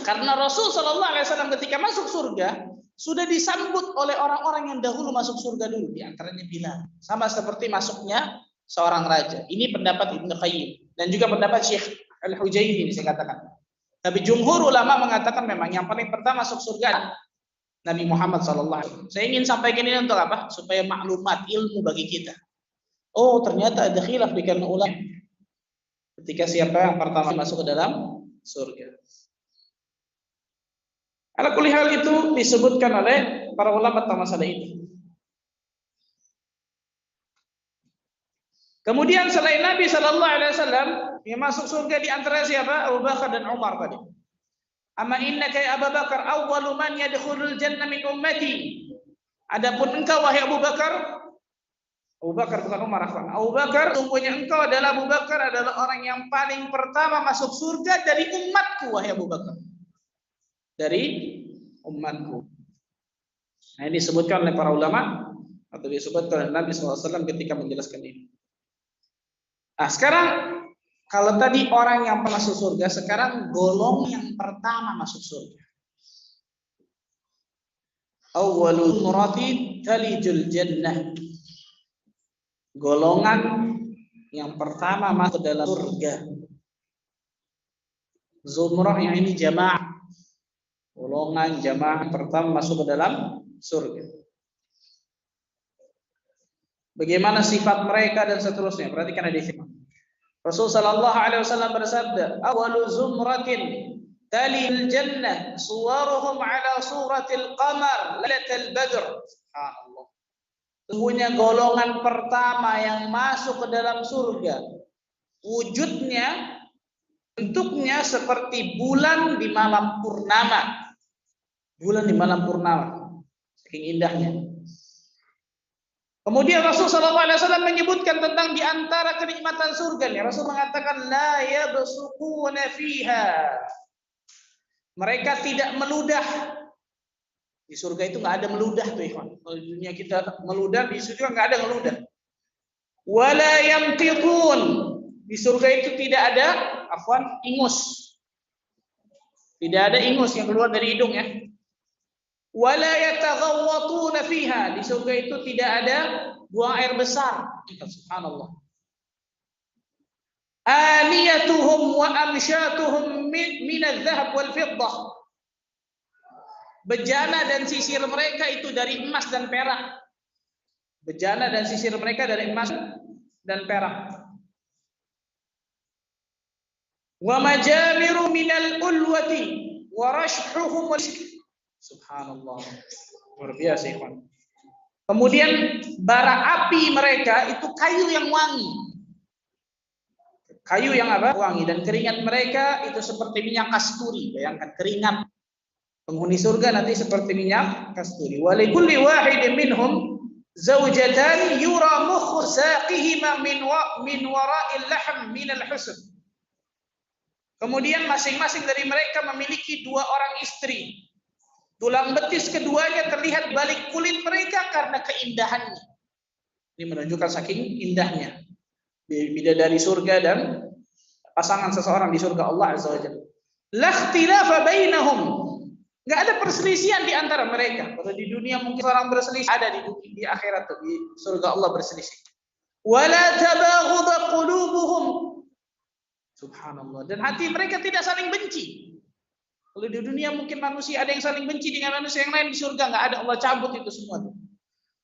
Karena Rasul sallallahu alaihi wasallam ketika masuk surga sudah disambut oleh orang-orang yang dahulu masuk surga dulu, di antaranya Bilal. Sama seperti masuknya seorang raja. Ini pendapat Ibnu Qayyim dan juga pendapat Syekh Al-Hujaini ini saya katakan. Tapi jumhur ulama mengatakan memang yang paling pertama masuk surga Nabi Muhammad SAW. Saya ingin sampaikan ini untuk apa? Supaya maklumat ilmu bagi kita. Oh, ternyata ada khilaf di kalangan ulama ketika siapa yang pertama masuk ke dalam surga. Ala kulli hal itu disebutkan oleh para ulama tentang masalah ini. Kemudian selain Nabi sallallahu alaihi wasallam yang masuk surga di antara siapa? Abu Bakar dan Umar tadi. Amma innaka ya Abu Bakar awwalu man yadkhulul jannah min ummati. Adapun engkau wahai Abu Bakar bukan Umar, Abu Bakar, sungguhnya engkau adalah Abu Bakar adalah orang yang paling pertama masuk surga dari umatku wahai Abu Bakar. Dari umatku. Nah, ini disebutkan oleh para ulama atau disebutkan oleh Nabi SAW ketika menjelaskan ini. Nah, sekarang kalau tadi orang yang masuk surga, sekarang golong yang pertama masuk surga. Awwalul murati talijul jannah. Golongan yang pertama masuk dalam surga. Zumrah yang ini jamaah. Golongan jamaah pertama masuk ke dalam surga. Bagaimana sifat mereka dan seterusnya. Perhatikan hadis ini. Rasul sallallahu alaihi wasallam bersabda, "Awwalu zumratin talil jannah suwaruhum ala suratil qamar lailatul badr." Subhanallah. Sesungguhnya golongan pertama yang masuk ke dalam surga, wujudnya, bentuknya seperti bulan di malam purnama. Bulan di malam purnama, saking indahnya. Kemudian Rasul SAW menyebutkan tentang di antara kenikmatan surga. Rasul mengatakan la yabsuquna fiha. Mereka tidak meludah. Di surga itu nggak ada meludah tuh, ikhwan. Kalau di dunia kita meludah, di surga nggak ada meludah. Wala yamtiqun. Di surga itu tidak ada ingus. Tidak ada ingus yang keluar dari hidung ya. Wala yataghawwatuna fiha. Di surga itu tidak ada buang air besar. Subhanallah. Aniyatuhum wa amsyatuhum min adh-dhahab wal fiddah. Bejana dan sisir mereka itu dari emas dan perak. Bejana dan sisir mereka dari emas dan perak. Wa majamiru minal ulwati wa rashhuhum. Subhanallah. Luar biasa, ikhwan. Kemudian bara api mereka itu kayu yang wangi. Kayu yang apa? Wangi. Dan keringat mereka itu seperti minyak kasturi. Bayangkan keringat penghuni surga nanti seperti minyak kasturi. Wa likulli wahidin minhum zawjatan yura mukhu saqihima min wara'il lahm min al-husn. Kemudian masing-masing dari mereka memiliki dua orang istri. Tulang betis keduanya terlihat balik kulit mereka karena keindahannya. Ini menunjukkan saking indahnya bidadari surga dan pasangan seseorang di surga Allah Azza wa Jalla. La ikhtilafa bainahum. Enggak ada perselisihan di antara mereka. Kalau di dunia mungkin orang berselisih, ada di akhirat tuh, di surga Allah berselisih. Wala tabaghudha qulubuhum. Subhanallah. Dan hati mereka tidak saling benci. Kalau di dunia mungkin manusia ada yang saling benci dengan manusia yang lain, di surga nggak ada, Allah cabut itu semua.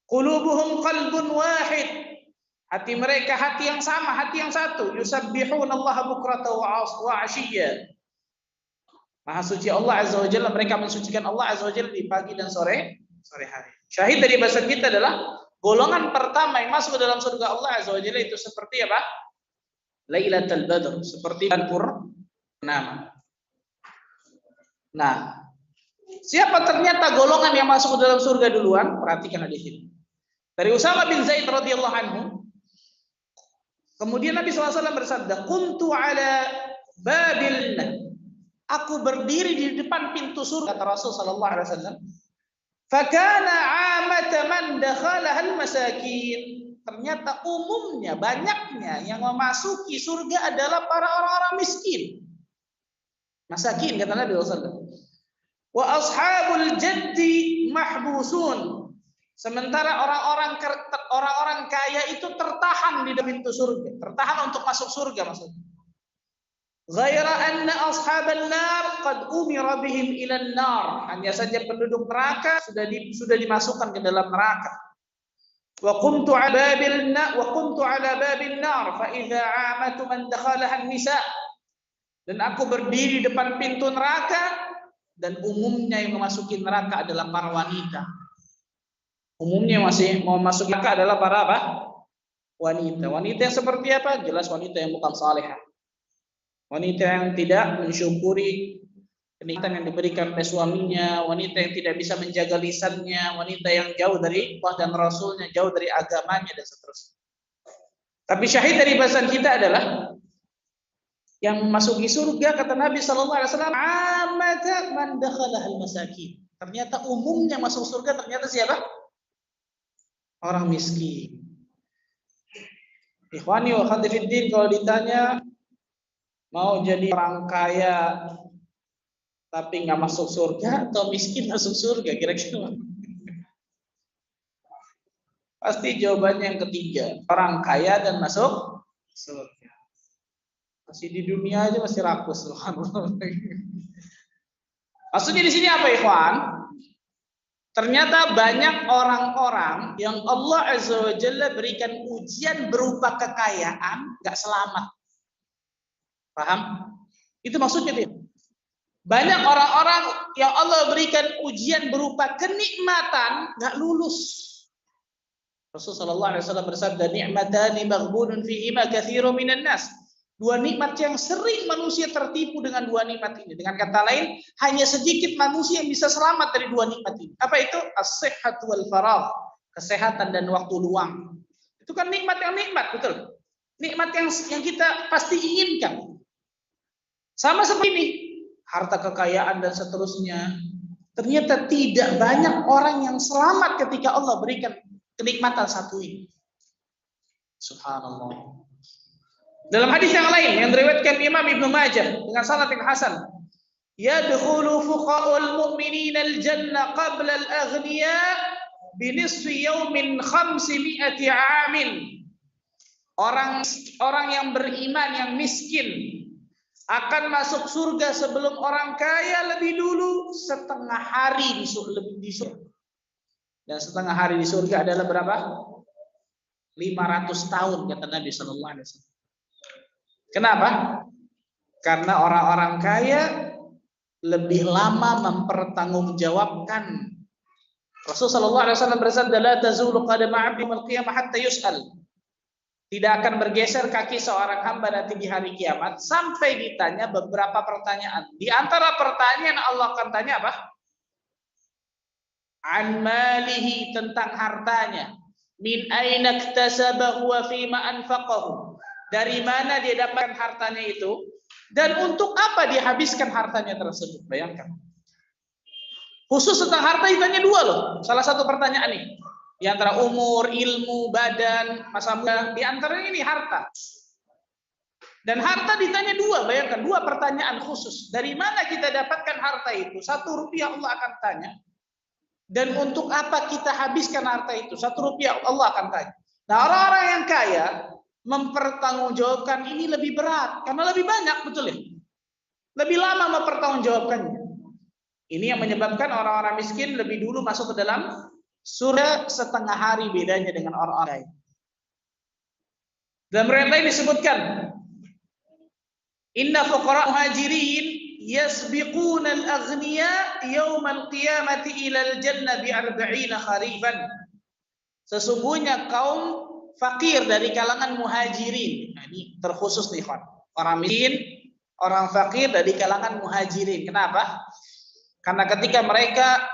Qulubuhum qalbun wahid. Hati mereka hati yang sama, hati yang satu. Yusabbihunallaha bukrata wa ashiyya. Maha suci Allah Azza wa Jalla, mereka mensucikan Allah Azza wa Jalla di pagi dan sore hari. Syahid dari bahasa kita adalah golongan pertama yang masuk ke dalam surga Allah Azza wa Jalla itu seperti apa? Lailatul Badr, seperti bulan purnama. Nah, Siapa ternyata golongan yang masuk ke dalam surga duluan? Perhatikan hadis ini. Dari Usama bin Zaid radhiyallahu anhu. Kemudian Nabi SAW bersabda, "Kuntu ala babil." Aku berdiri di depan pintu surga, kata Rasul sallallahu alaihi wasallam. Fakana 'amata man dakhalaha al-masakin. Ternyata umumnya, banyaknya yang memasuki surga adalah para orang-orang miskin. Masakin, kata Nabi SAW. Wa ashabul jaddi mahbusun. Sementara orang-orang kaya itu tertahan di pintu surga, tertahan untuk masuk surga maksudnya. Ghaira anna ashaban nar qad umira bihim ila nar. Hanya saja penduduk neraka sudah dimasukkan ke dalam neraka. Wa kuntu ala babil nar fa idza 'amatu man dakhalaha an-nisa. Dan aku berdiri di depan pintu neraka dan umumnya yang memasuki neraka adalah para wanita. Umumnya masih mau masuk neraka adalah para apa? Wanita. Wanita yang seperti apa? Jelas wanita yang bukan salihah. Wanita yang tidak mensyukuri kenikmatan yang diberikan oleh suaminya, wanita yang tidak bisa menjaga lisannya, wanita yang jauh dari Allah dan Rasulnya, jauh dari agamanya dan seterusnya. Tapi syahid dari bahasan kita adalah yang memasuki surga, kata Nabi SAW, amata man dakhalah al-masakin. Ternyata umumnya masuk surga ternyata siapa? Orang miskin. Ikhwani wa akhwati fiddin, kalau ditanya mau jadi orang kaya tapi nggak masuk surga atau miskin masuk surga, kira-kira pasti jawabannya yang ketiga, orang kaya dan masuk surga. Masih di dunia aja masih rakus. Maksudnya di sini apa, ikhwan? Ternyata banyak orang-orang yang Allah Azza wa Jalla berikan ujian berupa kekayaan, nggak selamat. Paham? Itu maksudnya dia. Banyak orang-orang yang Allah berikan ujian berupa kenikmatan, nggak lulus. Rasulullah SAW bersabda, "Ni'matani maghbunun fihima katsirun minan nas." Dua nikmat yang sering manusia tertipu dengan dua nikmat ini. Dengan kata lain, hanya sedikit manusia yang bisa selamat dari dua nikmat ini. Apa itu? As-sihhat wal faragh. Kesehatan dan waktu luang. Itu kan nikmat yang nikmat, betul. Nikmat yang kita pasti inginkan. Sama seperti ini, harta kekayaan dan seterusnya. Ternyata tidak banyak orang yang selamat ketika Allah berikan kenikmatan satu ini. Subhanallah. Dalam hadis yang lain yang diriwayatkan Imam Ibnu Majah dengan sanad yang hasan, yadkhulu fuqa'ul mu'minin al-jannah qabla al-aghniya bi nisfi yawmin 500 'amin. Orang yang beriman yang miskin akan masuk surga sebelum orang kaya lebih dulu setengah hari di surga. Dan setengah hari di surga adalah berapa? 500 tahun kata Nabi sallallahu alaihi wasallam. Kenapa? Karena orang-orang kaya lebih lama mempertanggungjawabkan. Rasulullah SAW bersabda, "La tazulu qadama 'abdin yawmal qiyamah hatta yus'al." Tidak akan bergeser kaki seorang hamba nanti di hari kiamat sampai ditanya beberapa pertanyaan. Di antara pertanyaan Allah akan tanya apa? An malihi, tentang hartanya. Min aina iktasabahu wa fima anfaqahu. Dari mana dia dapatkan hartanya itu dan untuk apa dihabiskan hartanya tersebut. Bayangkan. Khusus tentang harta ditanya dua loh. Salah satu pertanyaan nih. Di antara umur, ilmu, badan, masa muda, di antaranya ini harta. Dan harta ditanya dua, bayangkan dua pertanyaan khusus. Dari mana kita dapatkan harta itu? 1 rupiah Allah akan tanya. Dan untuk apa kita habiskan harta itu? 1 rupiah Allah akan tanya. Nah, orang-orang yang kaya mempertanggungjawabkan ini lebih berat karena lebih banyak, betul ya? Lebih lama mempertanggungjawabkannya. Ini yang menyebabkan orang-orang miskin lebih dulu masuk ke dalam surga setengah hari, bedanya dengan orang-orang lain. Dalam riwayat lain disebutkan, "Inna fuqara muhajirin yasbiquna al-aghniya yaumal qiyamati ila al-jannah bi 40 kharifan." Sesungguhnya kaum fakir dari kalangan muhajirin. Nah, ini terkhusus nih, orang miskin, orang fakir dari kalangan muhajirin. Kenapa? Karena ketika mereka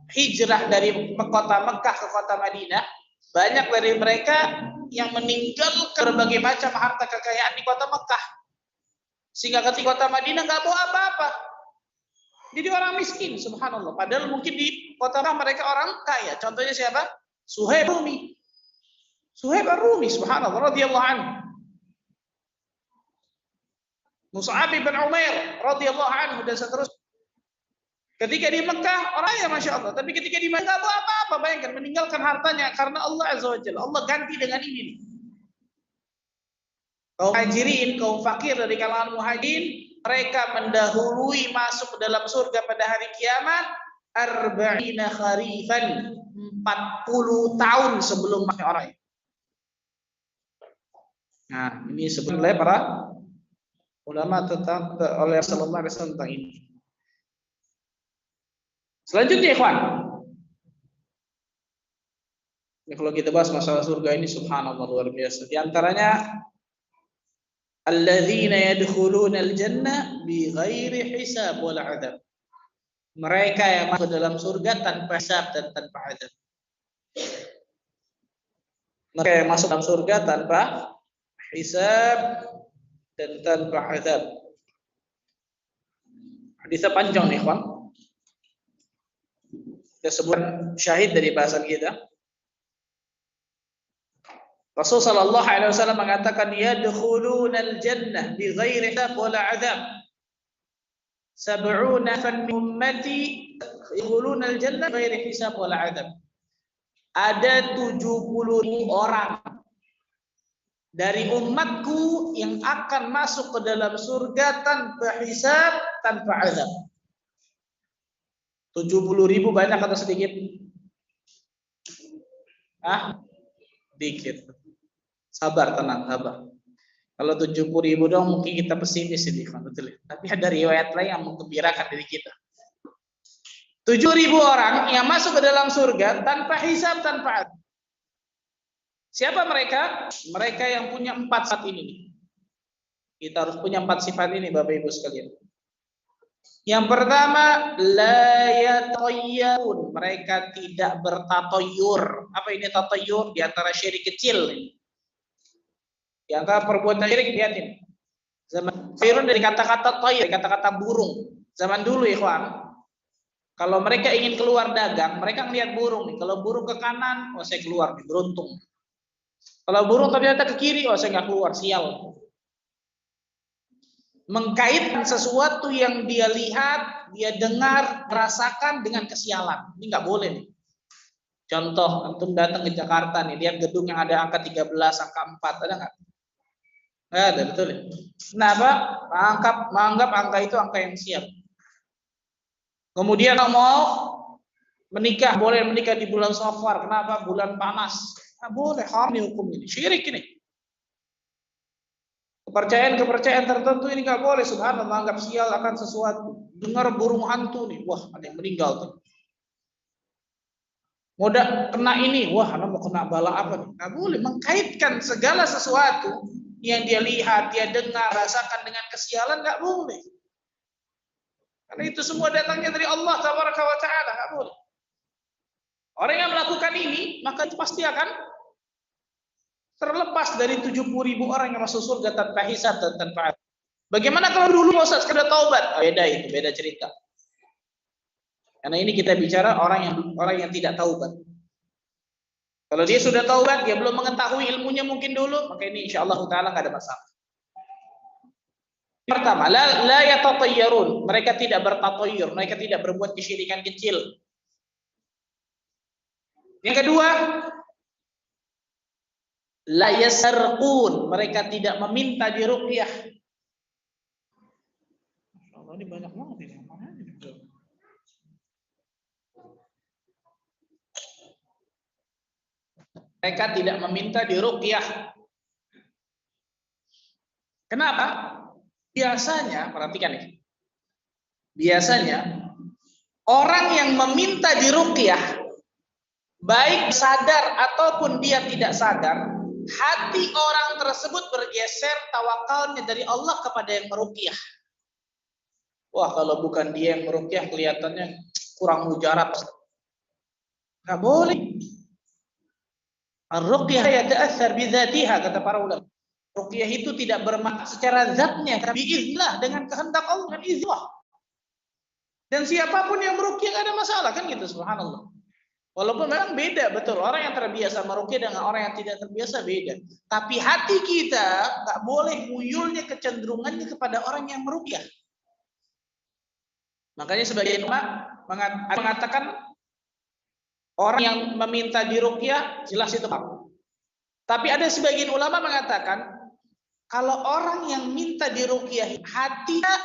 hijrah dari kota Mekah ke kota Madinah, banyak dari mereka yang meninggalkan berbagai macam harta kekayaan di kota Mekah. Sehingga ketika kota Madinah nggak bawa apa-apa. Jadi orang miskin, subhanallah. Padahal mungkin di kota mereka orang kaya. Contohnya siapa? Suhaib Rumi. Suhaib Rumi, subhanallah, radhiyallahu anhu. Mus'ab bin Umair radhiyallahu anhu dan seterusnya. Ketika di Mekah orang kaya masya Allah, tapi ketika di Mekah nggak bawa apa-apa, bayangkan meninggalkan hartanya karena Allah azza wajalla. Allah ganti dengan ini. Kaum muhajirin, kaum fakir dari kalangan muhajirin, mereka mendahului masuk ke dalam surga pada hari kiamat 40 kharifan, 40 tahun sebelum masuk orang. Nah, ini sebenarnya para ulama tentang oleh Rasulullah SAW tentang ini. Selanjutnya, ikhwan. Ini kalau kita bahas masalah surga ini subhanallah luar biasa. Di antaranya alladzina yadkhuluna al-jannah bighairi hisab wal 'adzab. Mereka yang masuk dalam surga tanpa hisab dan tanpa 'adzab. Mereka yang masuk dalam surga tanpa hisab dan tanpa 'adzab. Hadisnya panjang nih, ikhwan. Kita sebut syahid dari bahasan kita. Rasul sallallahu alaihi wasallam mengatakan yadkhulunal jannah bighairi hisab wala 'adzab. 70 fan min ummati yadkhulunal jannah bighairi hisab wala 'adzab. Ada 70.000 orang dari umatku yang akan masuk ke dalam surga tanpa hisab, tanpa 'adzab. 70.000 banyak atau sedikit? Dikit. Sabar, tenang, sabar. Kalau 70.000 dong mungkin kita pesimis ini, betul. Tapi ada riwayat lain yang menggembirakan diri kita. 7.000 orang yang masuk ke dalam surga tanpa hisab, tanpa adab. Siapa mereka? Mereka yang punya 4 sifat ini. Kita harus punya 4 sifat ini, Bapak Ibu sekalian. Yang pertama, la yatayyarun, mereka tidak bertatoyur. Apa ini tatoyur? Di antara syirik kecil. Di antara perbuatan syirik, lihat ini. Zaman tayyurun dari kata-kata toyir, kata-kata burung. Zaman dulu, ikhwan, kalau mereka ingin keluar dagang, mereka ngelihat burung nih. Kalau burung ke kanan, oh saya keluar nih, beruntung. Kalau burung ternyata ke kiri, oh saya nggak keluar, sial. Mengkaitkan sesuatu yang dia lihat, dia dengar, rasakan dengan kesialan. Ini nggak boleh nih. Contoh, antum datang ke Jakarta nih, lihat gedung yang ada angka 13, angka 4, ada nggak? Nggak ada, betul ya? Kenapa? Menganggap angka itu angka yang siap. Kemudian mau menikah, boleh menikah di bulan Safar. Kenapa? Bulan panas. Nah, boleh, haram nih hukum ini. Syirik ini. Kepercayaan tertentu ini nggak boleh. Subhanallah, menganggap sial akan sesuatu. Dengar burung hantu nih, wah ada yang meninggal tuh. Mau kena ini, wah ada mau kena bala apa nih? Nggak boleh mengkaitkan segala sesuatu yang dia lihat, dia dengar, rasakan dengan kesialan, nggak boleh. Karena itu semua datangnya dari Allah Tabaraka wa Ta'ala, nggak boleh. Orang yang melakukan ini, maka itu pasti akan terlepas dari 70.000 orang yang masuk surga tanpa hisab dan tanpa adab. Bagaimana kalau dulu Ustaz sekedar taubat? Beda itu, beda cerita. Karena ini kita bicara orang yang tidak taubat. Kalau dia sudah taubat, dia belum mengetahui ilmunya mungkin dulu, maka ini insyaallah taala enggak ada masalah. Pertama, la yatatayyarun, mereka tidak bertatayyur, mereka tidak berbuat kesyirikan kecil. Yang kedua, la yasarqun, mereka tidak meminta diruqyah. Masyaallah, ini banyak banget ini. Mereka tidak meminta diruqyah. Kenapa? Biasanya, perhatikan ini. Biasanya orang yang meminta diruqyah, baik sadar ataupun dia tidak sadar, hati orang tersebut bergeser tawakalnya dari Allah kepada yang meruqyah. Wah, kalau bukan dia yang meruqyah kelihatannya kurang mujarab. Nggak boleh. Ar-ruqyah yata'athar bidzatiha, kata para ulama. Ruqyah itu tidak bermakna secara zatnya, tapi biiznillah, dengan kehendak Allah dan izin. Dan siapapun yang meruqyah nggak ada masalah kan gitu, subhanallah. Walaupun memang beda, betul. Orang yang terbiasa meruqyah dengan orang yang tidak terbiasa beda. Tapi hati kita nggak boleh muyulnya kecenderungannya kepada orang yang meruqyah. Makanya sebagian ulama mengatakan orang yang meminta diruqyah jelas itu Pak. Tapi ada sebagian ulama mengatakan kalau orang yang minta diruqyah hatinya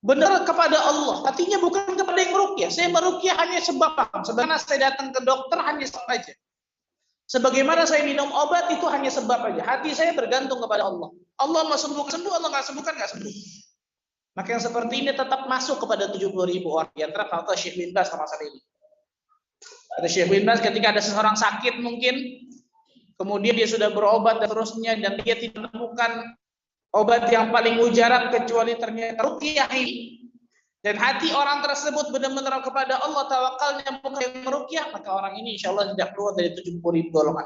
benar kepada Allah, hatinya bukan kepada yang meruqyah. Saya meruqyah hanya sebab apa? Sebagaimana saya datang ke dokter hanya sebab aja. Sebagaimana saya minum obat itu hanya sebab aja. Hati saya bergantung kepada Allah. Allah mau sembuhkan sembuh, Allah nggak sembuhkan nggak sembuh. Maka yang seperti ini tetap masuk kepada 70.000 orang. Di antara fakta Syekh bin Baz sama masalah ini. Ada Syekh bin Baz ketika ada seseorang sakit mungkin, kemudian dia sudah berobat dan terusnya dan dia tidak menemukan obat yang paling mujarab kecuali ternyata ruqyah ini. Dan hati orang tersebut benar-benar kepada Allah tawakalnya bukan yang meruqyah, maka orang ini insya Allah tidak keluar dari 70.000 golongan.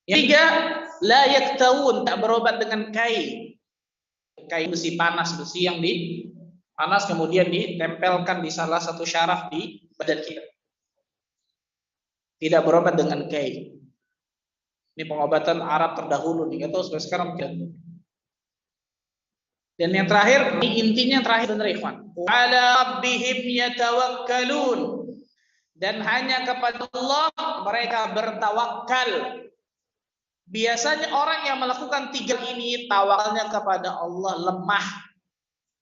Yang tiga, la yaktawun, tak berobat dengan kain besi panas, besi yang panas kemudian ditempelkan di salah satu syaraf di badan kita. Tidak berobat dengan kain. Ini pengobatan Arab terdahulu nih, atau sampai sekarang mungkin. Dan yang terakhir, ini intinya terakhir benar ikhwan. Ala rabbihim yatawakkalun. Dan hanya kepada Allah mereka bertawakal. Biasanya orang yang melakukan tiga ini tawakalnya kepada Allah lemah.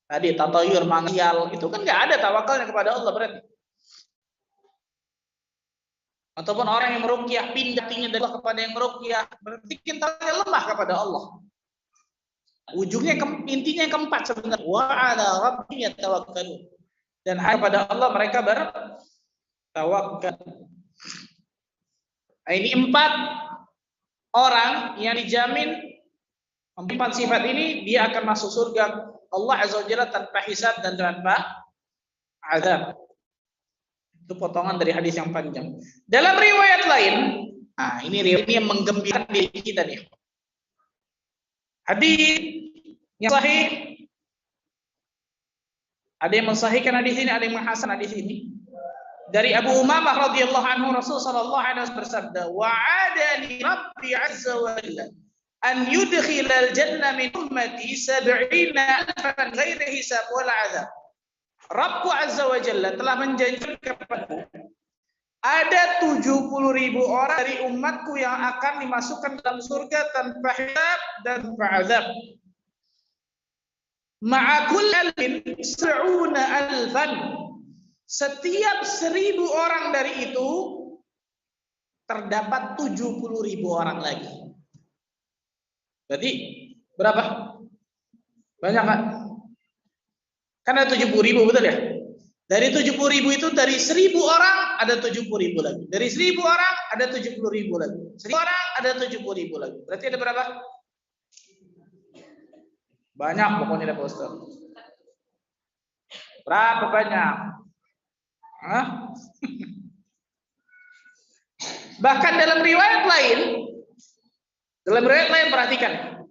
Tadi tatayur, mangyal, itu kan nggak ada tawakalnya kepada Allah berarti. Ataupun orang yang meruqyah pindah dari Allah kepada yang meruqyah, berarti kita lemah kepada Allah. Ujungnya intinya yang keempat sebenarnya, wa ala rabbihim yatawakkalun. Dan hanya kepada Allah mereka bertawakal. Nah, ini 4 orang yang dijamin 4 sifat ini dia akan masuk surga Allah Azza wa Jalla tanpa hisab dan tanpa azab. Itu potongan dari hadis yang panjang. Dalam riwayat lain, nah ini riwayat ini yang menggembirakan diri kita nih. Hadis yang sahih, ada yang mensahihkan hadis ini, ada yang menghasan hadis ini. Dari Abu Umamah radhiyallahu anhu, Rasul sallallahu alaihi wasallam bersabda, "Wa'ada li Rabbi azza wa jalla an yudkhilal jannah min ummati 70,000 ghairi hisab wala 'adzab." Rabbku azza wa jalla telah menjanjikan kepadaku ada 70.000 orang dari umatku yang akan dimasukkan dalam surga tanpa hisab dan tanpa azab. Ma'a kulli alfin 70,000. Setiap 1.000 orang dari itu terdapat 70.000 orang lagi. Berarti berapa? Banyak kan? Kan ada 70.000 betul ya? Dari 70.000 itu dari 1.000 orang ada 70.000 lagi. Dari 1.000 orang ada 70.000 lagi. 1.000 orang ada 70.000 lagi. Berarti ada berapa? Banyak pokoknya Pak Ustaz. Berapa banyak? Hah? Bahkan dalam riwayat lain perhatikan.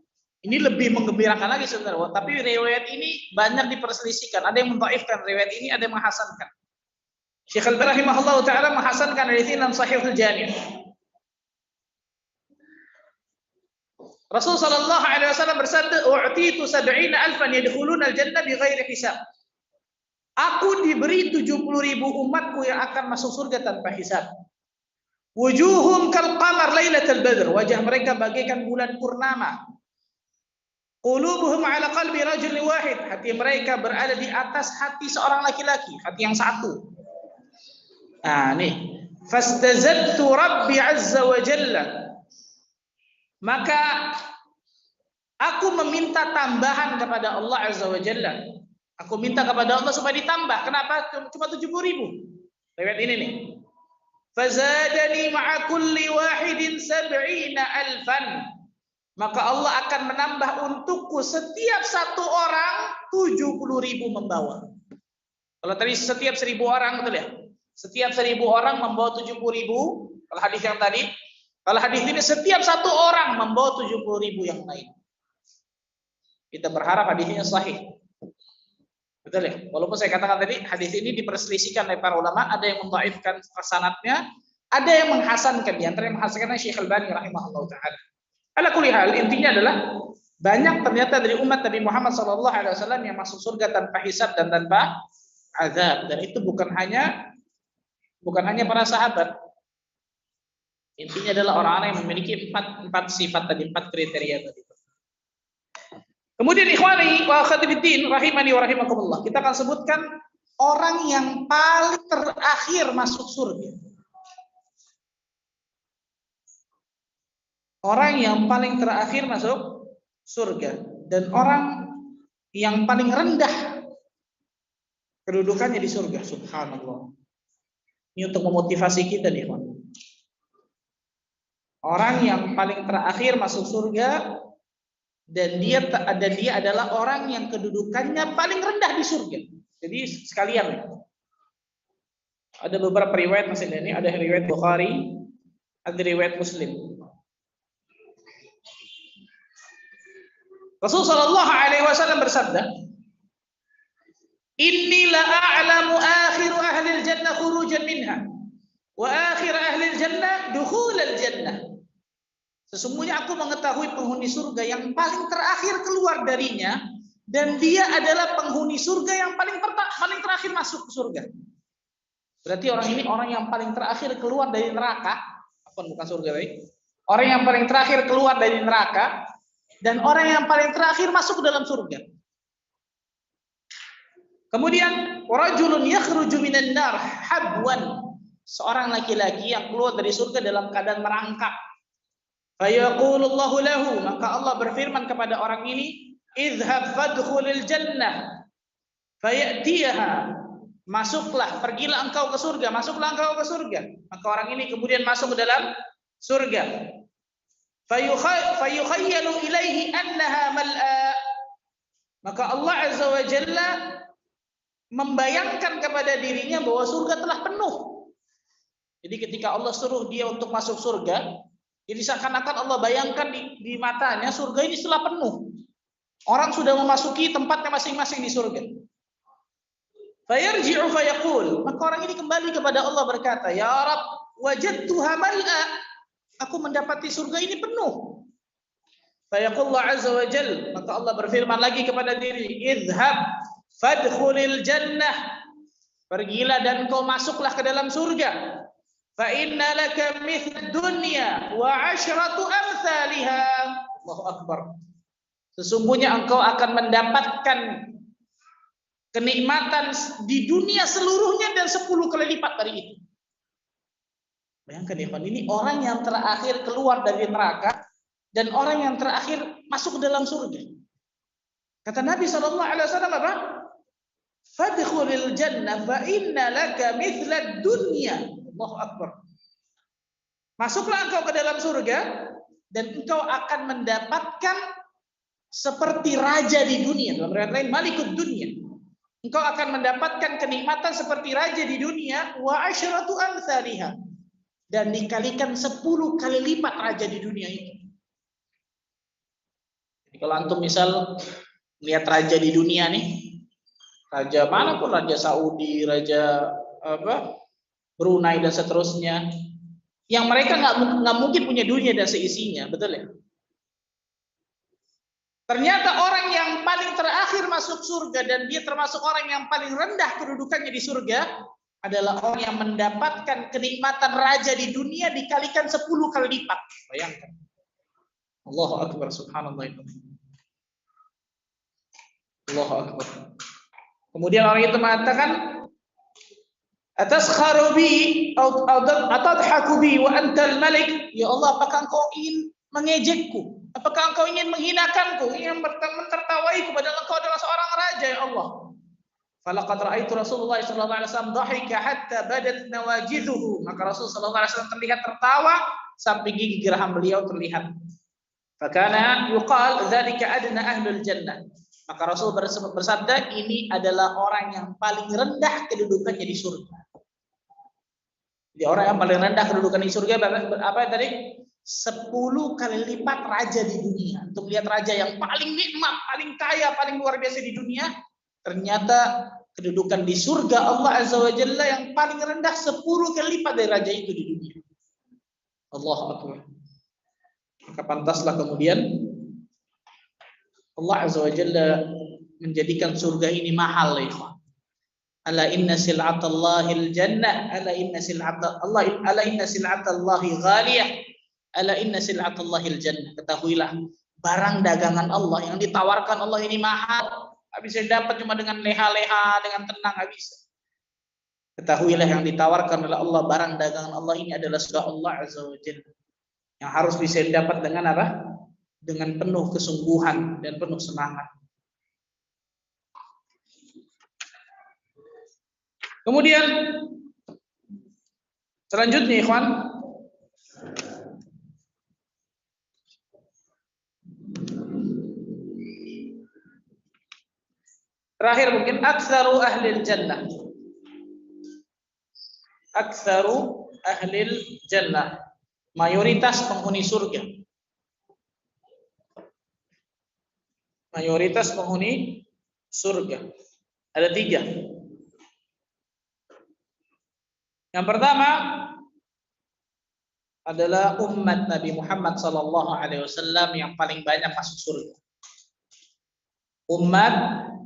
Ini lebih menggembirakan lagi sebenarnya. Tapi riwayat ini banyak diperselisihkan. Ada yang mendhaifkan riwayat ini, ada yang menghasankan. Syekh Al-Albani rahimahullah taala menghasankan hadis ini dalam Sahihul Jami'. Rasul sallallahu alaihi wasallam bersabda, "U'titu 70,000 yadkhuluna al-jannah bighairi hisab." Aku diberi 70.000 umatku yang akan masuk surga tanpa hisab. Wujuhum kal qamar lailatul badr. Wajah mereka bagaikan bulan purnama. Qulubuhum ala qalbi rajul wahid. Hati mereka berada di atas hati seorang laki-laki, hati yang satu. Nah, nih. Fastazadtu Rabbi azza wa jalla. Maka aku meminta tambahan kepada Allah azza wa jalla. Aku minta kepada Allah supaya ditambah. Kenapa cuma 70.000? Riwayat ini nih. Fazadani ma'a kulli wahidin 70,000. maka Allah akan menambah untukku setiap satu orang 70.000 membawa. Kalau tadi setiap 1.000 orang, betul ya? Setiap 1.000 orang membawa 70.000. Kalau hadis yang tadi, kalau hadis ini setiap satu orang membawa 70.000 yang lain. Kita berharap hadisnya sahih. Betul ya? Walaupun saya katakan tadi hadis ini diperselisihkan oleh para ulama, ada yang mendhaifkan sanadnya, ada yang menghasankan. Di antara yang menghasankan Syekh Al-Albani rahimahullah taala. Ala kulli hal, intinya adalah banyak ternyata dari umat Nabi Muhammad SAW yang masuk surga tanpa hisab dan tanpa azab, dan itu bukan hanya para sahabat. Intinya adalah orang-orang yang memiliki empat sifat tadi, 4 kriteria tadi. Kemudian ikhwani wa akhwati fiddin rahimani wa rahimakumullah, kita akan sebutkan orang yang paling terakhir masuk surga. Orang yang paling terakhir masuk surga dan orang yang paling rendah kedudukannya di surga. Subhanallah. Ini untuk memotivasi kita nih, Pak. Orang yang paling terakhir masuk surga dan dia adalah orang yang kedudukannya paling rendah di surga. Jadi sekalian ada beberapa riwayat masih ini, ada riwayat Bukhari, ada riwayat Muslim. Rasulullah sallallahu alaihi wasallam bersabda, "Inni la a'lamu akhiru ahli al-jannah khurujan minha wa akhir ahli al-jannah dukhulal jannah." Sesungguhnya aku mengetahui penghuni surga yang paling terakhir keluar darinya, dan dia adalah penghuni surga yang paling terakhir masuk ke surga. Berarti orang ini orang yang paling terakhir keluar dari neraka, bukan surga tadi. Orang yang paling terakhir keluar dari neraka dan orang yang paling terakhir masuk ke dalam surga. Kemudian rajulun yakhruju minan nar habwan, seorang laki-laki yang keluar dari surga dalam keadaan merangkak. Fayaqulullahu lahu, maka Allah berfirman kepada orang ini, idhhab fadkhulil jannah fayatiha, masuklah, pergilah engkau ke surga, masuklah engkau ke surga. Maka orang ini kemudian masuk ke dalam surga. Fayukhayyalu ilaihi annaha mal'a, maka Allah azza wa jalla membayangkan kepada dirinya bahwa surga telah penuh. Jadi ketika Allah suruh dia untuk masuk surga, jadi seakan-akan Allah bayangkan di matanya surga ini telah penuh. Orang sudah memasuki tempatnya masing-masing di surga. Fayarji'u fayaqul, maka orang ini kembali kepada Allah berkata, ya Rabb, wajadtuha mal'a, aku mendapati surga ini penuh. Fayaqullahu azza wa jalla, maka Allah berfirman lagi kepada diri, idhhab fadkhulil jannah, pergilah dan kau masuklah ke dalam surga. Fa inna laka mithl dunya wa 'ashratu amsalha. Allahu akbar. Sesungguhnya engkau akan mendapatkan kenikmatan di dunia seluruhnya dan 10 kali lipat dari itu. Bayangkan ya, ini orang yang terakhir keluar dari neraka dan orang yang terakhir masuk ke dalam surga. Kata Nabi SAW apa? Fadkhulil jannah fa inna laka mithla dunya. Allahu akbar. Masuklah engkau ke dalam surga dan engkau akan mendapatkan seperti raja di dunia. Dalam riwayat lain malikud dunya. Engkau akan mendapatkan kenikmatan seperti raja di dunia, wa asyratu amsalha, dan dikalikan 10 kali lipat raja di dunia itu. Jadi kalau antum misal lihat raja di dunia nih, raja manapun, raja Saudi, raja Brunei dan seterusnya, yang mereka nggak mungkin punya dunia dan seisinya, betul ya? Ternyata orang yang paling terakhir masuk surga dan dia termasuk orang yang paling rendah kedudukannya di surga adalah orang yang mendapatkan kenikmatan raja di dunia dikalikan 10 kali lipat. Bayangkan. Allahu akbar, subhanallah. Allahu akbar. Kemudian orang itu mengatakan, ataskharu bi atadhaku bi wa antal malik, ya Allah, apakah engkau ingin mengejekku? Apakah engkau ingin menghinakanku, ingin mentertawaiku padahal engkau adalah seorang raja, ya Allah? Falaqad ra'aitu Rasulullah sallallahu alaihi wasallam dhahika hatta badat nawajidhuhu, maka Rasul sallallahu alaihi wasallam terlihat tertawa sampai gigi geraham beliau terlihat. Fakana yuqal dzalika adna ahlul jannah. Maka Rasul bersabda, ini adalah orang yang paling rendah kedudukannya di surga. Jadi orang yang paling rendah kedudukan di surga apa tadi? 10 kali lipat raja di dunia. Untuk lihat raja yang paling nikmat, paling kaya, paling luar biasa di dunia, ternyata kedudukan di surga Allah Azza wa Jalla yang paling rendah 10 kali lipat dari raja itu di dunia. Allahu Akbar. Maka pantaslah kemudian Allah Azza wa Jalla menjadikan surga ini mahal, ya. Ala inna sil'atallahil jannah, ala inna sil'atallahi ghaliyah, ala inna sil'atallahil jannah. Ketahuilah, barang dagangan Allah yang ditawarkan Allah ini mahal. Enggak bisa dapat cuma dengan leha-leha, dengan tenang, enggak bisa. Ketahuilah yang ditawarkan oleh Allah, barang dagangan Allah ini adalah surga Allah Azza wa Jalla. Yang harus bisa didapat dengan apa? Dengan penuh kesungguhan dan penuh semangat. Kemudian selanjutnya, ikhwan, terakhir mungkin aktsaru ahlil jannah. Aktsaru ahlil jannah. Mayoritas penghuni surga. Mayoritas penghuni surga. Ada 3. Yang pertama adalah umat Nabi Muhammad sallallahu alaihi wasallam yang paling banyak masuk surga. Umat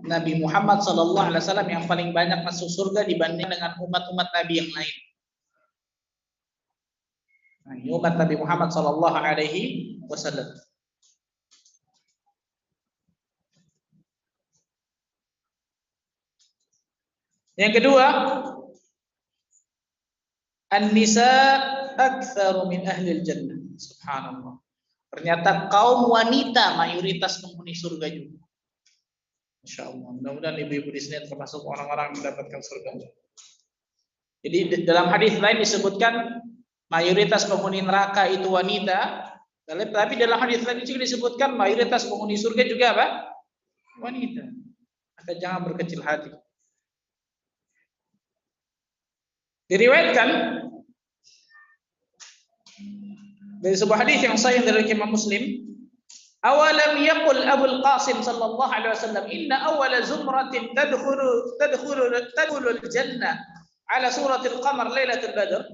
Nabi Muhammad sallallahu alaihi wasallam yang paling banyak masuk surga dibanding dengan umat-umat Nabi yang lain. Nah, umat Nabi Muhammad sallallahu alaihi wasallam. Yang kedua, an-nisa aktsaru min ahlil jannah. Subhanallah. Ternyata kaum wanita mayoritas penghuni surga juga. Masya Allah. Mudah-mudahan ibu-ibu di sini termasuk orang-orang yang mendapatkan surga. Jadi dalam hadis lain disebutkan mayoritas penghuni neraka itu wanita. Tapi dalam hadis lain juga disebutkan mayoritas penghuni surga juga apa? Wanita. Maka jangan berkecil hati. Diriwayatkan dari sebuah hadis yang sahih dari Imam Muslim, awalam yaqul Abul Qasim sallallahu alaihi wasallam inna awwala zumratin tadkhulu al-jannah ala suratil qamar lailatul badr.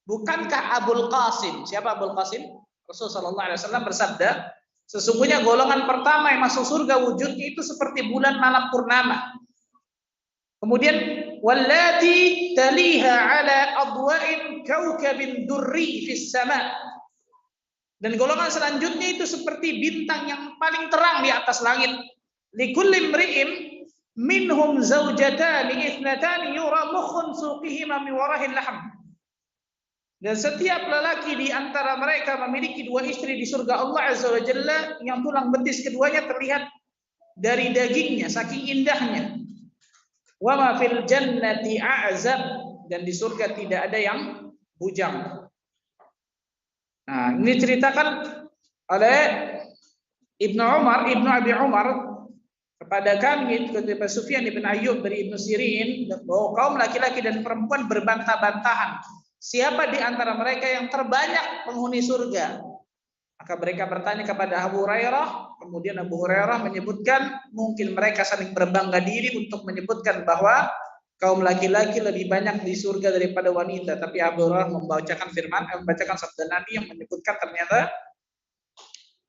Bukankah Abul Qasim, siapa Abul Qasim? Rasul sallallahu alaihi wasallam bersabda, sesungguhnya golongan pertama yang masuk surga wujudnya itu seperti bulan malam purnama. Kemudian wallati taliha ala adwa'in kaukabin durri fis sama. Dan golongan selanjutnya itu seperti bintang yang paling terang di atas langit. Likulli imri'in minhum zawjatani ithnatani yura mukhun suqihima min warahil lahm. Dan setiap lelaki di antara mereka memiliki 2 istri di surga Allah Azza wa Jalla yang tulang betis keduanya terlihat dari dagingnya saking indahnya. Wa ma fil jannati a'zab, dan di surga tidak ada yang bujang. Nah, ini ceritakan oleh Ibnu Abi Umar kepada kami kepada Sufyan bin Ayyub dari Ibnu Sirin bahwa kaum laki-laki dan perempuan berbantah-bantahan siapa di antara mereka yang terbanyak penghuni surga. Maka mereka bertanya kepada Abu Hurairah, kemudian Abu Hurairah menyebutkan mungkin mereka saling berbangga diri untuk menyebutkan bahwa kaum laki-laki lebih banyak di surga daripada wanita. Tapi Abu Hurairah membacakan sabda Nabi yang menyebutkan ternyata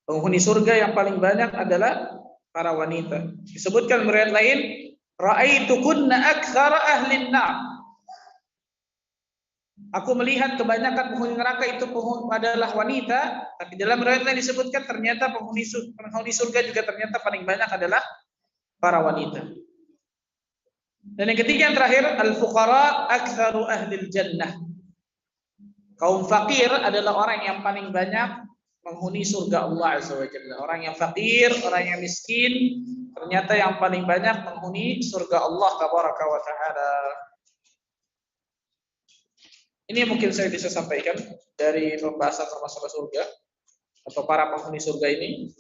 penghuni surga yang paling banyak adalah para wanita. Disebutkan riwayat lain, ra'aitukunna aktsara ahlin nar. Aku melihat kebanyakan penghuni neraka itu adalah wanita, tapi dalam riwayat lain disebutkan ternyata penghuni surga juga ternyata paling banyak adalah para wanita. Dan yang ketiga yang terakhir, al-fuqara aktsaru ahlil jannah. Kaum fakir adalah orang yang paling banyak penghuni surga Allah Azza wa Jalla. Orang yang fakir, orang yang miskin, ternyata yang paling banyak penghuni surga Allah Tabaraka wa Ta'ala. Ini mungkin saya bisa sampaikan dari pembahasan masalah surga. atau para penghuni surga ini.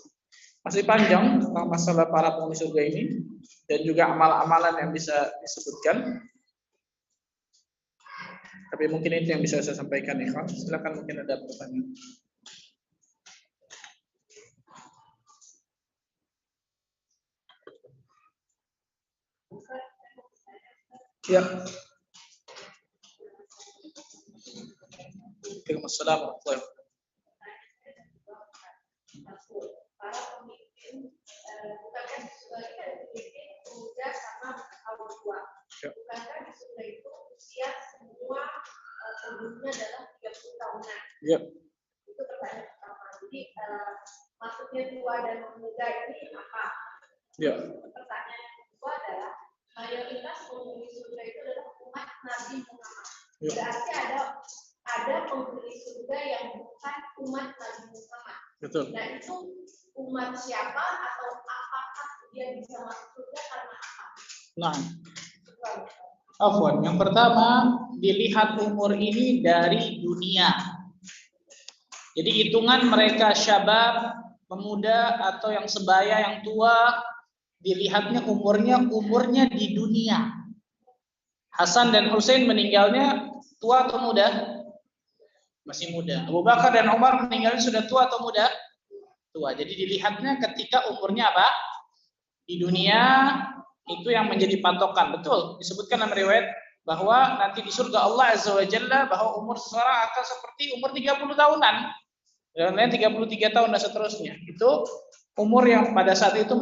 Masih panjang tentang masalah para penghuni surga ini dan juga amal-amalan yang bisa disebutkan. Tapi mungkin itu yang bisa saya sampaikan, ikhwan. Silakan, mungkin ada pertanyaan. Ya. Waalaikumsalam warahmatullahi wabarakatuh. Para pemimpin bukankah di surga itu ada pemimpin muda sama kaum tua? Bukankah di surga itu usia semua penduduknya adalah 30 tahunan? Ya. Itu pertanyaan pertama. Jadi maksudnya tua dan muda ini apa? Ya. Pertanyaan yang kedua adalah mayoritas penghuni surga itu adalah umat Nabi Muhammad. Ya. Berarti ada penghuni surga yang bukan umat Nabi Muhammad. Betul. Nah, itu umat siapa atau apakah dia bisa masuk surga karena apa? Nah, afwan. Yang pertama, dilihat umur ini dari dunia. Jadi hitungan mereka syabab, pemuda atau yang sebaya, yang tua, dilihatnya umurnya di dunia. Hasan dan Husain meninggalnya tua atau muda? Masih muda. Abu Bakar dan Umar meninggalnya sudah tua atau muda? Tua. Jadi dilihatnya ketika umurnya apa? Di dunia, itu yang menjadi patokan. Betul, disebutkan dalam riwayat bahwa nanti di surga Allah Azza wa Jalla bahwa umur seseorang akan seperti umur 30 tahunan. Dan 33 tahun dan seterusnya. Itu umur yang pada saat itu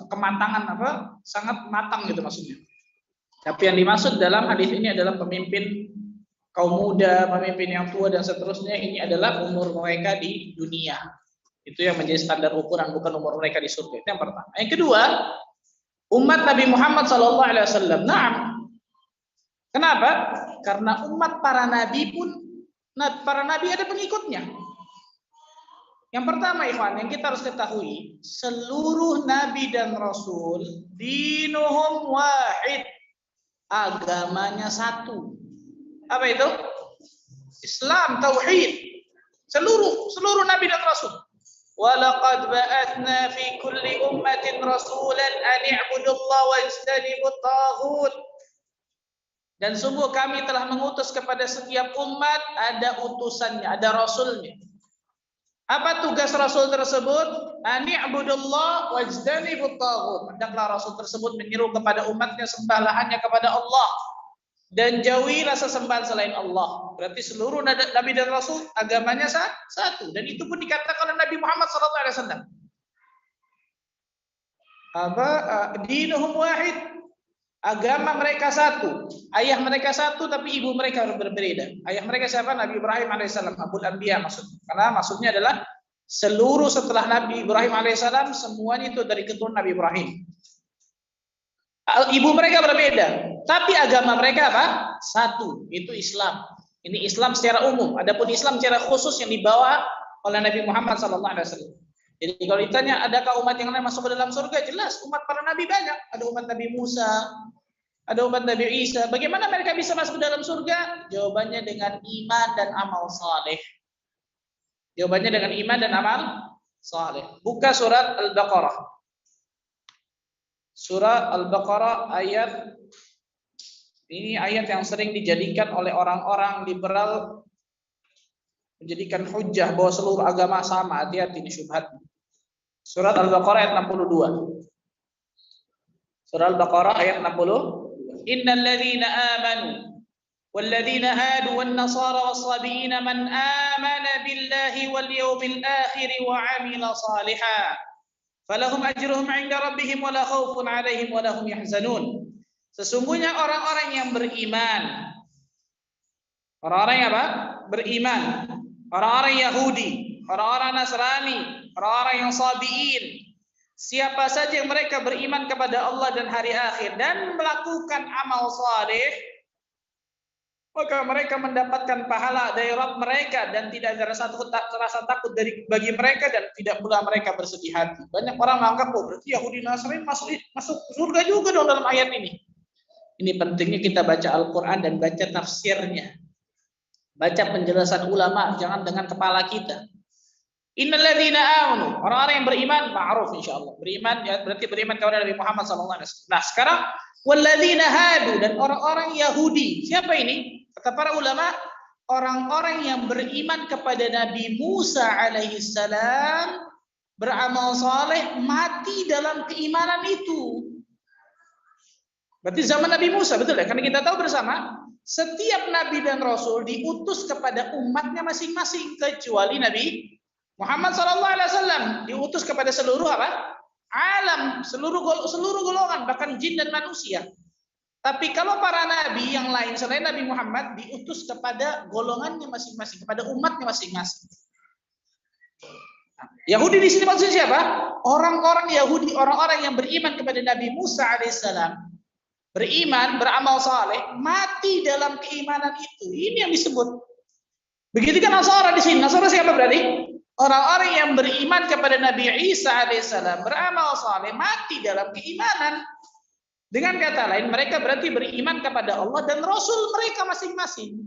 kematangan apa? Sangat matang gitu maksudnya. Tapi yang dimaksud dalam hadis ini adalah pemimpin kaum muda, pemimpin yang tua dan seterusnya, ini adalah umur mereka di dunia. Itu yang menjadi standar ukuran, bukan umur mereka di surga. Itu yang pertama. Yang kedua, umat Nabi Muhammad SAW. Nah, kenapa? Karena umat para nabi pun, para nabi ada pengikutnya. Yang pertama, ikhwan, yang kita harus ketahui, seluruh nabi dan rasul dinuhum wahid, agamanya satu. Apa itu? Islam, tauhid. Seluruh nabi dan rasul. Walaqad ba'atsna fi kulli ummatin rasulan an i'budullaha wajtanibut taghut. Dan sungguh kami telah mengutus kepada setiap umat ada utusannya, ada rasulnya. Apa tugas rasul tersebut? An i'budullaha wajtanibut taghut. Hendaklah rasul tersebut menyeru kepada umatnya, sembahlah hanya kepada Allah dan jauhilah sesembahan selain Allah. Berarti seluruh nabi dan rasul agamanya satu, dan itu pun dikatakan oleh Nabi Muhammad SAW. Dinuhum wahid, agama mereka satu, ayah mereka satu, tapi ibu mereka berbeda. Ayah mereka siapa? Nabi Ibrahim alaihissalam, Abul Anbiya maksudnya. Karena maksudnya adalah seluruh setelah Nabi Ibrahim alaihissalam semuanya itu dari keturunan Nabi Ibrahim. Ibu mereka berbeda, tapi agama mereka apa? Satu, itu Islam. Ini Islam secara umum. Adapun Islam secara khusus yang dibawa oleh Nabi Muhammad SAW. Jadi kalau ditanya, adakah umat yang lain masuk ke dalam surga? Jelas, umat para nabi banyak. Ada umat Nabi Musa, ada umat Nabi Isa. Bagaimana mereka bisa masuk ke dalam surga? Jawabannya dengan iman dan amal saleh. Jawabannya dengan iman dan amal saleh. Buka surat Al-Baqarah. Surah Al-Baqarah ayat ini, ayat yang sering dijadikan oleh orang-orang liberal menjadikan hujjah bahwa seluruh agama sama. Hati-hati, ini syubhat. Surat Al-Baqarah ayat 62. Surah Al-Baqarah ayat 60. Innal ladzina amanu wal ladzina hadu wan nasara was sabiina man amana billahi wal yawmil akhir wa amila salihan falahum ajruhum 'inda rabbihim wala khaufun 'alaihim wala hum yahzanun. Sesungguhnya orang-orang yang beriman, orang-orang yang apa? Beriman, orang-orang Yahudi, orang-orang Nasrani, orang-orang yang Sabiin, siapa saja yang mereka beriman kepada Allah dan hari akhir dan melakukan amal saleh, maka mereka mendapatkan pahala dari Rabb mereka dan tidak ada rasa takut bagi mereka dan tidak pula mereka bersedih hati. Banyak orang menganggap, oh berarti Yahudi Nasrani masuk surga juga dong dalam ayat ini. Ini pentingnya kita baca Al-Quran dan baca tafsirnya. Baca penjelasan ulama, jangan dengan kepala kita. Innalladzina amanu, orang-orang yang beriman, ma'ruf insyaallah. Beriman ya berarti beriman kepada Nabi Muhammad sallallahu alaihi wasallam. Nah, sekarang walladzina hadu, dan orang-orang Yahudi. Siapa ini? Kata para ulama, orang-orang yang beriman kepada Nabi Musa alaihi salam, beramal saleh, mati dalam keimanan itu. Berarti zaman Nabi Musa, betul ya? Karena kita tahu bersama, setiap nabi dan rasul diutus kepada umatnya masing-masing, kecuali Nabi Muhammad SAW diutus kepada seluruh apa? Alam, seluruh golongan, bahkan jin dan manusia. Tapi kalau para nabi yang lain selain Nabi Muhammad diutus kepada golongannya masing-masing, kepada umatnya masing-masing. Yahudi di sini maksudnya siapa? Orang-orang Yahudi, orang-orang yang beriman kepada Nabi Musa alaihissalam, beriman, beramal saleh, mati dalam keimanan itu. Ini yang disebut. Begitu kan Nasara di sini. Nasara siapa berarti? Orang-orang yang beriman kepada Nabi Isa alaihissalam, beramal saleh, mati dalam keimanan. Dengan kata lain, mereka berarti beriman kepada Allah dan Rasul mereka masing-masing.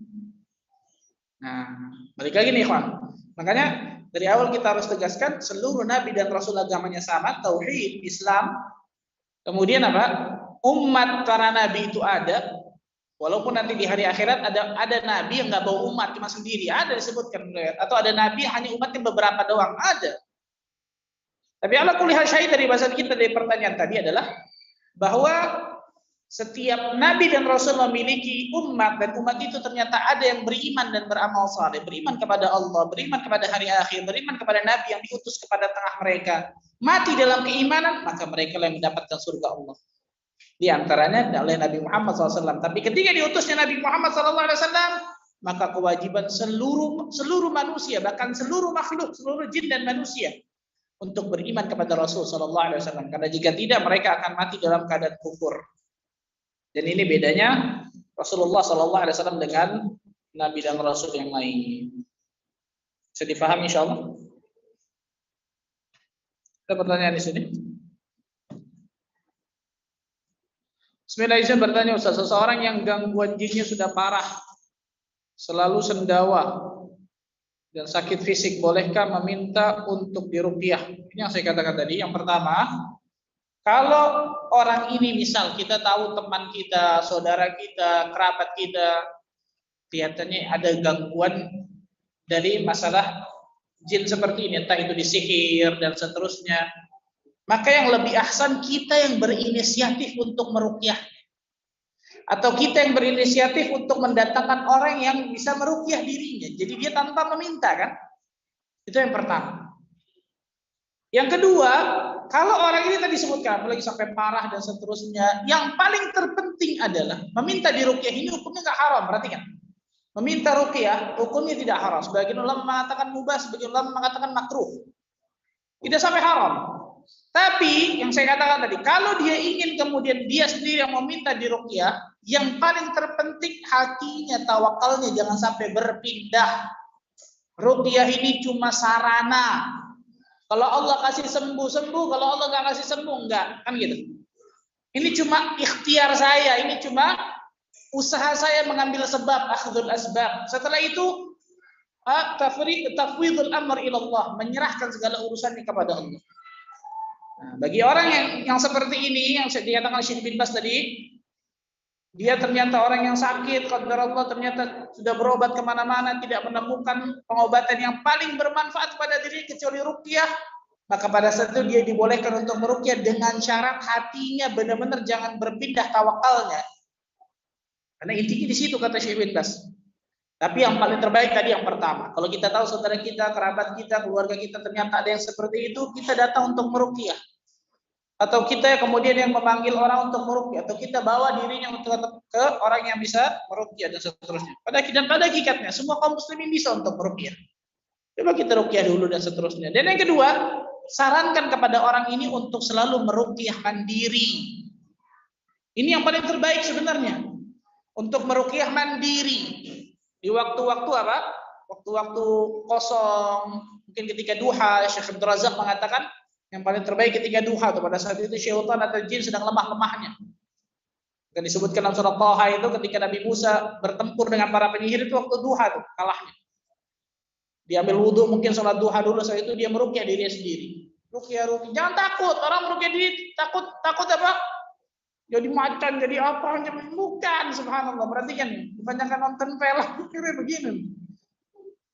Nah, balik lagi nih, ikhwan. Makanya dari awal kita harus tegaskan, seluruh Nabi dan Rasul agamanya sama, tauhid, Islam. Kemudian apa? Umat para Nabi itu ada. Walaupun nanti di hari akhirat ada nabi yang nggak bawa umat, cuma sendiri, ada disebutkan, atau ada nabi hanya umatnya beberapa doang, ada. Tapi ala kulli hal syahid dari bahasan kita dari pertanyaan tadi adalah bahwa setiap nabi dan rasul memiliki umat, dan umat itu ternyata ada yang beriman dan beramal saleh, beriman kepada Allah, beriman kepada hari akhir, beriman kepada nabi yang diutus kepada tengah mereka, mati dalam keimanan, maka mereka yang mendapatkan surga Allah. Di antaranya oleh Nabi Muhammad SAW. Tapi ketika diutusnya Nabi Muhammad SAW, maka kewajiban seluruh manusia, bahkan seluruh makhluk, seluruh jin dan manusia, untuk beriman kepada Rasul SAW. Karena jika tidak, mereka akan mati dalam keadaan kufur. Dan ini bedanya Rasulullah SAW dengan Nabi dan Rasul yang lain. Bisa difahami insyaallah? Ada pertanyaan di sini? Bismillahirrahmanirrahim, bertanya Ustaz, seseorang yang gangguan jinnya sudah parah, selalu sendawa dan sakit fisik, bolehkah meminta untuk diruqyah? Ini yang saya katakan tadi. Yang pertama, kalau orang ini misal kita tahu teman kita, saudara kita, kerabat kita, kelihatannya ada gangguan dari masalah jin seperti ini, entah itu disihir dan seterusnya, maka yang lebih ahsan kita yang berinisiatif untuk meruqyah, atau kita yang berinisiatif untuk mendatangkan orang yang bisa meruqyah dirinya. Jadi dia tanpa meminta, kan? Itu yang pertama. Yang kedua, kalau orang ini tadi disebutkan apalagi sampai parah dan seterusnya, yang paling terpenting adalah meminta diruqyah. Ini hukumnya nggak haram, perhatikan. Meminta ruqyah hukumnya tidak haram. Sebagian ulama mengatakan mubah, sebagian ulama mengatakan makruh. Tidak sampai haram. Tapi yang saya katakan tadi, kalau dia ingin kemudian dia sendiri yang meminta diruqyah, yang paling terpenting hatinya, tawakalnya jangan sampai berpindah. Ruqyah ini cuma sarana. Kalau Allah kasih sembuh, kalau Allah nggak kasih sembuh, enggak, kan gitu. Ini cuma ikhtiar saya, ini cuma usaha saya mengambil sebab, akhdul asbab. Setelah itu tafwidul amr ilallah, menyerahkan segala urusannya kepada Allah. Nah, bagi orang yang seperti ini, yang dikatakan Syekh bin Baz tadi, dia ternyata orang yang sakit, qadarullah, ternyata sudah berobat kemana-mana, tidak menemukan pengobatan yang paling bermanfaat pada diri kecuali ruqyah, maka pada saat itu dia dibolehkan untuk meruqyah dengan syarat hatinya benar-benar jangan berpindah tawakalnya. Karena intinya di situ kata Syekh bin Baz. Tapi yang paling terbaik tadi yang pertama. Kalau kita tahu saudara kita, kerabat kita, keluarga kita ternyata ada yang seperti itu, kita datang untuk meruqyah. Atau kita kemudian yang memanggil orang untuk meruqyah, atau kita bawa dirinya untuk ke orang yang bisa meruqyah dan seterusnya. Pada hakikatnya semua kaum muslimin bisa untuk meruqyah. Coba kita ruqyah dulu dan seterusnya. Dan yang kedua, sarankan kepada orang ini untuk selalu meruqyah mandiri. Ini yang paling terbaik sebenarnya. Untuk meruqyah mandiri. Di waktu-waktu apa? Waktu-waktu kosong, mungkin ketika duha, Syekh Abdul Razak mengatakan yang paling terbaik ketika duha, pada saat itu syaitan atau jin sedang lemah-lemahnya. Dan disebutkan dalam surat Thaha itu ketika Nabi Musa bertempur dengan para penyihir itu waktu duha tuh kalahnya. Dia ambil wudhu, mungkin sholat duha dulu, setelah itu dia meruqyah dirinya sendiri. Ruqyah. Jangan takut, orang meruqyah diri takut apa? Jadi macan, jadi apa? Bukan, subhanallah. Perhatikan, kebanyakan nonton film, kira begini.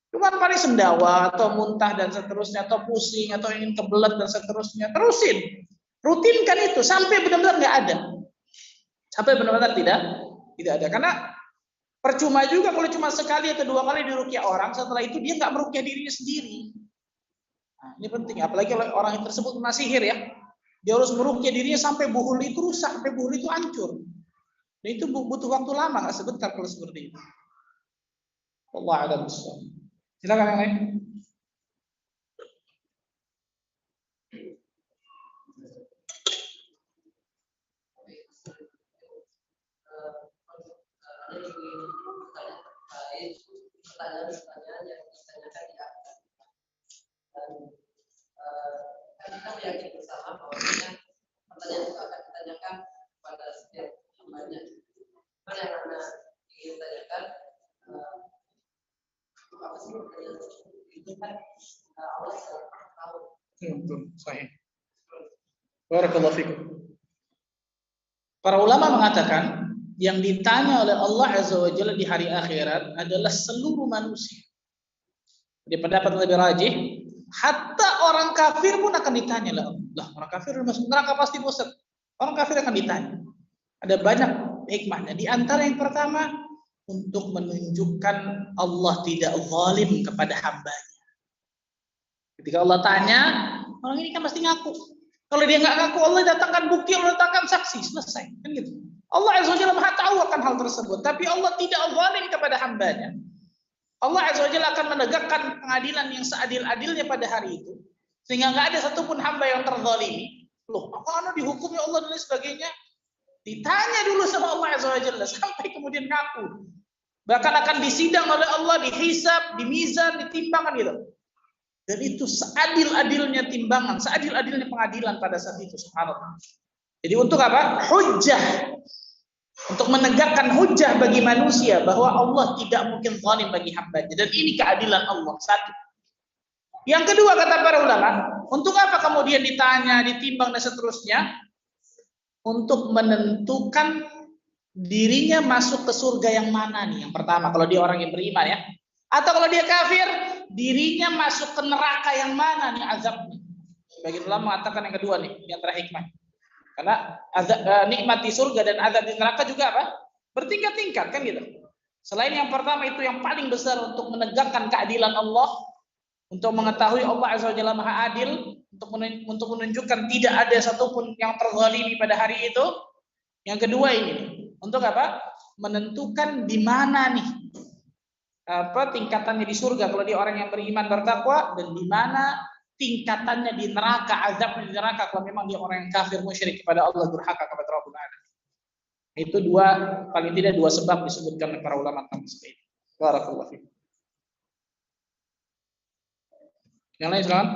Cuma paling sendawa atau muntah dan seterusnya, atau pusing, atau ingin kebelet dan seterusnya. Terusin, rutinkan itu sampai benar-benar nggak ada. Sampai benar-benar tidak ada. Karena percuma juga kalau cuma sekali atau dua kali diruqyah orang, setelah itu dia nggak meruqyah dirinya sendiri. Nah, ini penting, apalagi kalau orang yang tersebut kena sihir ya. Dia harus meruqyah dirinya sampai buhul itu rusak, sampai buhul itu hancur. Dan itu butuh waktu lama, nggak sebentar kalau seperti itu. Allah a'lam bishawab. Silakan yang lain. Pertanyaan yang ditanyakan di atas. Dan kita meyakini bersama bahwa pertanyaan itu akan ditanyakan pada setiap hambanya. Mana yang Anda ingin tanyakan? Apa sih pertanyaan itu kan Allah sudah tahu. Betul, sahih. Barakallahu fikum. Para ulama mengatakan yang ditanya oleh Allah Azza wa Jalla di hari akhirat adalah seluruh manusia. Di pendapat lebih rajih, hatta orang kafir pun akan ditanya oleh Allah. Orang kafir masuk neraka pasti bosan. Orang kafir akan ditanya. Ada banyak hikmahnya. Di antara yang pertama, untuk menunjukkan Allah tidak zalim kepada hambanya. Ketika Allah tanya, orang ini kan pasti ngaku. Kalau dia nggak ngaku, Allah datangkan bukti, Allah datangkan saksi, selesai. Kan gitu. Allah Azza wa Jalla Maha tahu akan hal tersebut, tapi Allah tidak zalim kepada hambanya. Allah Azza wa Jalla akan menegakkan pengadilan yang seadil-adilnya pada hari itu, sehingga nggak ada satupun hamba yang terzalimi. Loh, apa dihukumi Allah dan lain sebagainya? Ditanya dulu sama Allah Azza wa Jalla sampai kemudian ngaku. Bahkan akan disidang oleh Allah, dihisab, dimizan, ditimbang kan gitu. Dan itu seadil-adilnya timbangan, seadil-adilnya pengadilan pada saat itu, subhanallah. Jadi untuk apa? Hujjah. Untuk menegakkan hujjah bagi manusia bahwa Allah tidak mungkin zalim bagi hambanya. Dan ini keadilan Allah. Satu. Yang kedua kata para ulama, untuk apa kemudian ditanya, ditimbang dan seterusnya? Untuk menentukan dirinya masuk ke surga yang mana nih? Yang pertama, kalau dia orang yang beriman ya. Atau kalau dia kafir, dirinya masuk ke neraka yang mana nih azabnya? Sebagian ulama mengatakan yang kedua nih, di antara hikmah. Karena azab, nikmat di surga dan azab di neraka juga apa? Bertingkat-tingkat kan gitu. Selain yang pertama itu yang paling besar untuk menegakkan keadilan Allah, untuk mengetahui Allah Azza wa Jalla Maha Adil, untuk menunjukkan tidak ada satupun yang terzalimi pada hari itu. Yang kedua ini, untuk apa? Menentukan di mana nih tingkatannya di surga kalau dia orang yang beriman bertakwa, dan di mana tingkatannya di neraka, azabnya di neraka kalau memang dia orang yang kafir musyrik kepada Allah, durhaka kepada Rabbul Alamin. Itu paling tidak dua sebab disebutkan oleh para ulama tentang ini. Barakallahu fiik. Yang lain silakan.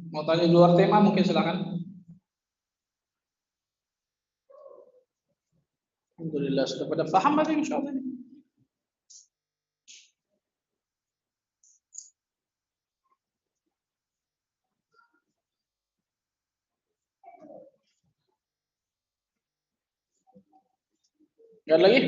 Mau tanya di luar tema mungkin silakan. Alhamdulillah sudah pada paham lagi insyaallah. Enggak lagi?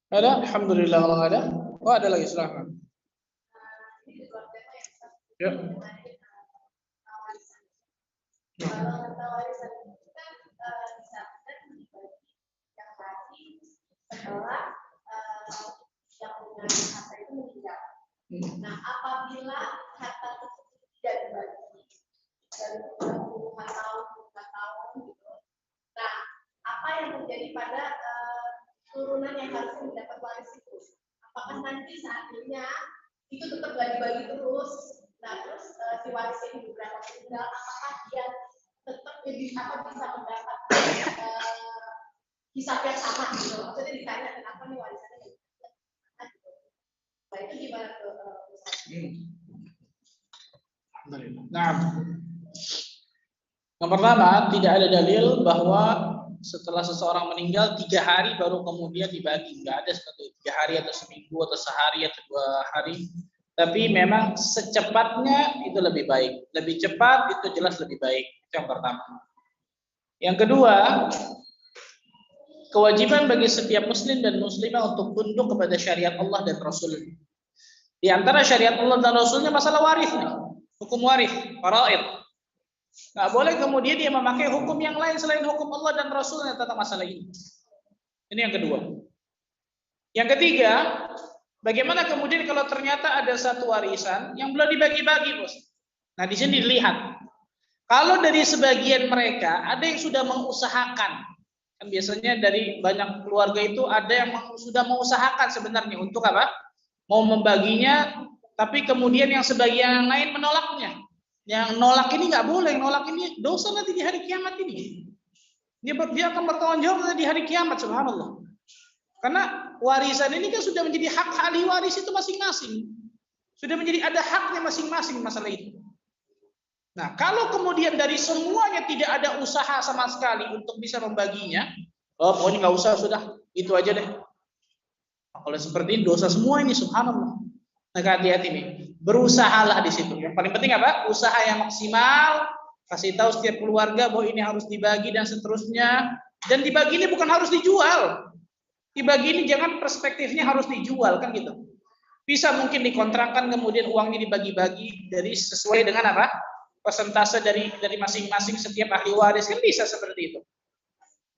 Ada? Alhamdulillah kalau ada. Oh ada lagi silakan. Ya. Setelah Nah, apabila harta tersebut tidak dibagi dari 20-an tahun, 20 tahun gitu. Nah, apa yang terjadi pada turunan yang harusnya mendapat waris itu? Apakah nanti seandainya itu tetap bagi-bagi terus? Nah, terus si waris ini beberapa meninggal, apakah dia tetap bisa mendapat hisab yang sama gitu? Maksudnya ditanya kenapa nih warisannya gitu? Nah, itu gimana tuh? Nah, yang pertama, tidak ada dalil bahwa setelah seseorang meninggal 3 hari baru kemudian dibagi. Nggak ada seperti 3 hari atau seminggu atau sehari atau 2 hari. Tapi memang secepatnya itu lebih baik. Lebih cepat itu jelas lebih baik. Itu yang pertama. Yang kedua, kewajiban bagi setiap muslim dan muslimah untuk tunduk kepada syariat Allah dan Rasul. Di antara syariat Allah dan Rasulnya masalah waris nih. Hukum waris, faraid. Nggak boleh kemudian dia memakai hukum yang lain selain hukum Allah dan Rasulnya tentang masalah ini. Ini yang kedua. Yang ketiga, bagaimana kemudian kalau ternyata ada satu warisan yang belum dibagi-bagi, Bos? Nah, di sini dilihat. Kalau dari sebagian mereka ada yang sudah mengusahakan, kan biasanya dari banyak keluarga itu ada yang sudah mengusahakan sebenarnya untuk apa? Mau membaginya, tapi kemudian yang sebagian yang lain menolaknya. Yang nolak ini nggak boleh, nolak ini dosa nanti di hari kiamat ini. Dia akan bertanggung jawab di hari kiamat, subhanallah. Karena warisan ini kan sudah menjadi hak ahli waris itu masing-masing. Sudah menjadi ada haknya masing-masing masalah itu. Nah, kalau kemudian dari semuanya tidak ada usaha sama sekali untuk bisa membaginya, oh pokoknya nggak usah, sudah itu aja deh. Nah, kalau seperti ini dosa semua ini, subhanallah. Maka hati-hati nih, berusahalah di situ. Yang paling penting apa? Usaha yang maksimal, kasih tahu setiap keluarga bahwa ini harus dibagi dan seterusnya. Dan dibagi ini bukan harus dijual. Dibagi ini jangan perspektifnya harus dijual kan gitu. Bisa mungkin dikontrakkan kemudian uangnya dibagi-bagi dari sesuai dengan apa? Persentase dari masing-masing setiap ahli waris kan bisa seperti itu.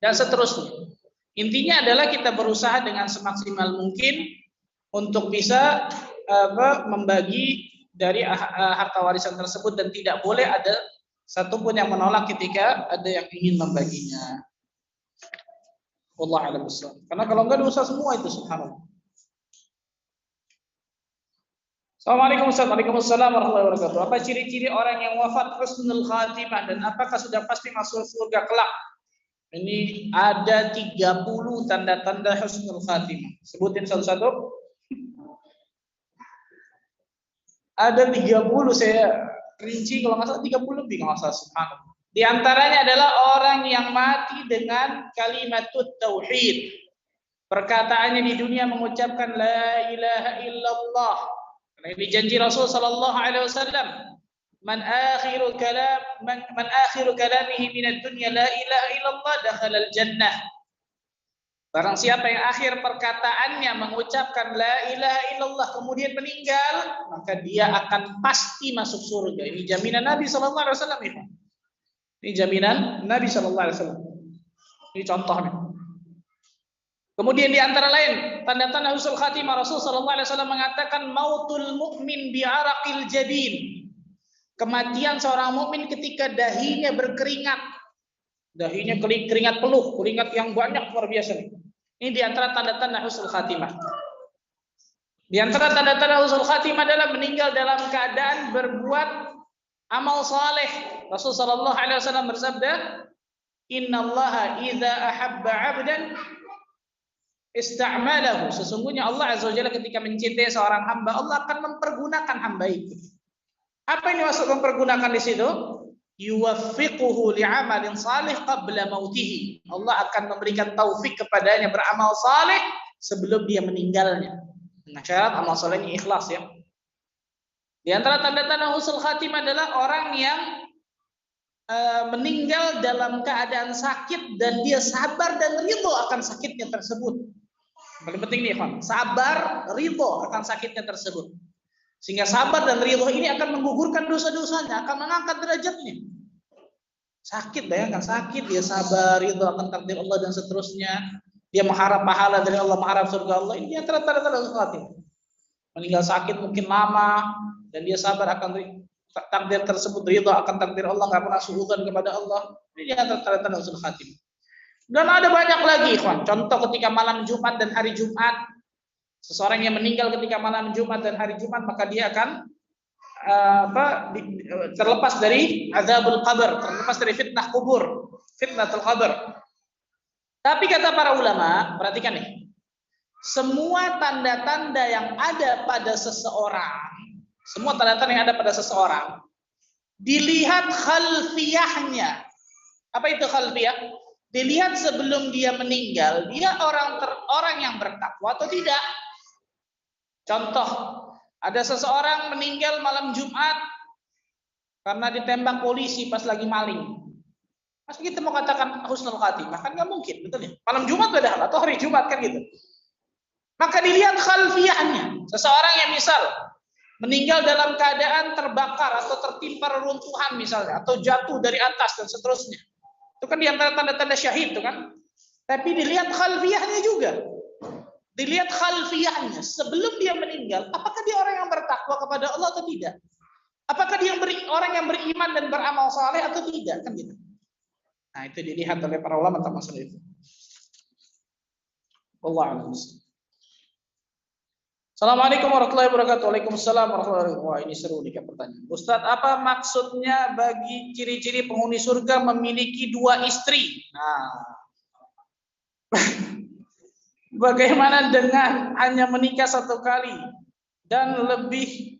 Dan seterusnya. Intinya adalah kita berusaha dengan semaksimal mungkin untuk bisa membagi dari harta warisan tersebut dan tidak boleh ada satupun yang menolak ketika ada yang ingin membaginya. Wallahu a'lam bishawab. Karena kalau enggak dosa semua itu, subhanallah. Assalamualaikum warahmatullahi wabarakatuh. Apa ciri-ciri orang yang wafat husnul khatimah dan apakah sudah pasti masuk surga kelak? Ini ada 30 tanda-tanda husnul khatimah. Sebutin satu-satu. Ada 30, saya rinci kalau nggak salah 30 lebih kalau nggak salah, subhanallah. Di antaranya adalah orang yang mati dengan kalimatut tauhid. Perkataannya di dunia mengucapkan la ilaha illallah. Karena ini janji Rasul sallallahu alaihi wasallam. Man akhiru kalamihi minad dunya la ilaha illallah dakhala al-jannah. Barang siapa yang akhir perkataannya mengucapkan la ilaha illallah kemudian meninggal, maka dia akan pasti masuk surga. Ini jaminan Nabi sallallahu alaihi wasallam itu. Ini jaminan Nabi sallallahu alaihi wasallam. Ini contohnya. Kemudian di antara lain tanda-tanda husnul khatimah, Rasul sallallahu alaihi wasallam mengatakan mautul mukmin bi'araqil jabin. Kematian seorang mukmin ketika dahinya berkeringat. Dahinya keringat peluh, keringat yang banyak luar biasa. Ini di antara tanda-tanda husnul khatimah. Di antara tanda-tanda husnul khatimah adalah meninggal dalam keadaan berbuat amal saleh. Rasul sallallahu alaihi wasallam bersabda, "Innallaha idza ahabba 'abdan ista'malahu." Sesungguhnya Allah azza wajalla ketika mencintai seorang hamba, Allah akan mempergunakan hamba itu. Apa yang dimaksud mempergunakan di situ? Yuwaffiquhu li'amalin salih qabla mautihi. Allah akan memberikan taufik kepadanya beramal saleh sebelum dia meninggalnya. Dengan syarat amal salehnya ikhlas ya. Di antara tanda-tanda husnul khatimah adalah orang yang meninggal dalam keadaan sakit dan dia sabar dan ridho akan sakitnya tersebut. Paling penting nih, Ikhwan, sabar, ridho akan sakitnya tersebut. Sehingga sabar dan ridho ini akan menggugurkan dosa-dosanya, akan mengangkat derajatnya. Sakit, bayangkan sakit, dia sabar, ridho akan takdir Allah dan seterusnya. Dia mengharap pahala dari Allah, mengharap surga Allah. Ini antara tanda-tanda husnul khatimah. meninggal sakit mungkin lama, dan dia sabar akan takdir tersebut, ridha akan takdir Allah, nggak pernah suudzon kepada Allah. Ini antara tanda-tanda husnul khatimah. Dan ada banyak lagi, ikhwan. Contoh ketika malam Jumat dan hari Jumat, seseorang yang meninggal ketika malam Jumat dan hari Jumat, maka dia akan terlepas dari azabul qabr, terlepas dari fitnah kubur, fitnatul qabr. Tapi kata para ulama, perhatikan nih, semua tanda-tanda yang ada pada seseorang, semua tanda-tanda yang ada pada seseorang, dilihat khalfiyahnya. Apa itu khalfiyah? Dilihat sebelum dia meninggal, dia orang yang bertakwa atau tidak. Contoh, ada seseorang meninggal malam Jumat karena ditembak polisi pas lagi maling. Masa kita mau katakan husnul khatimah? Kan nggak mungkin, betul ya? Malam Jumat padahal, atau hari Jumat kan gitu. Maka dilihat khalfiyahnya. Seseorang yang misal meninggal dalam keadaan terbakar atau tertimpa reruntuhan misalnya, atau jatuh dari atas dan seterusnya. Itu kan di antara tanda-tanda syahid itu kan. Tapi dilihat khalfiyahnya juga. Dilihat khalfiyahnya sebelum dia meninggal, apakah dia orang yang bertakwa kepada Allah atau tidak? Apakah dia orang yang beriman dan beramal saleh atau tidak? Kan gitu. Nah, itu dilihat oleh para ulama tentang masalah itu. Wallahu a'lam. Assalamualaikum warahmatullahi wabarakatuh. Waalaikumsalam warahmatullahi wabarakatuh. Wah, ini seru nih pertanyaan. Ustadz, apa maksudnya bagi ciri-ciri penghuni surga memiliki 2 istri? Nah, bagaimana dengan hanya menikah 1 kali dan lebih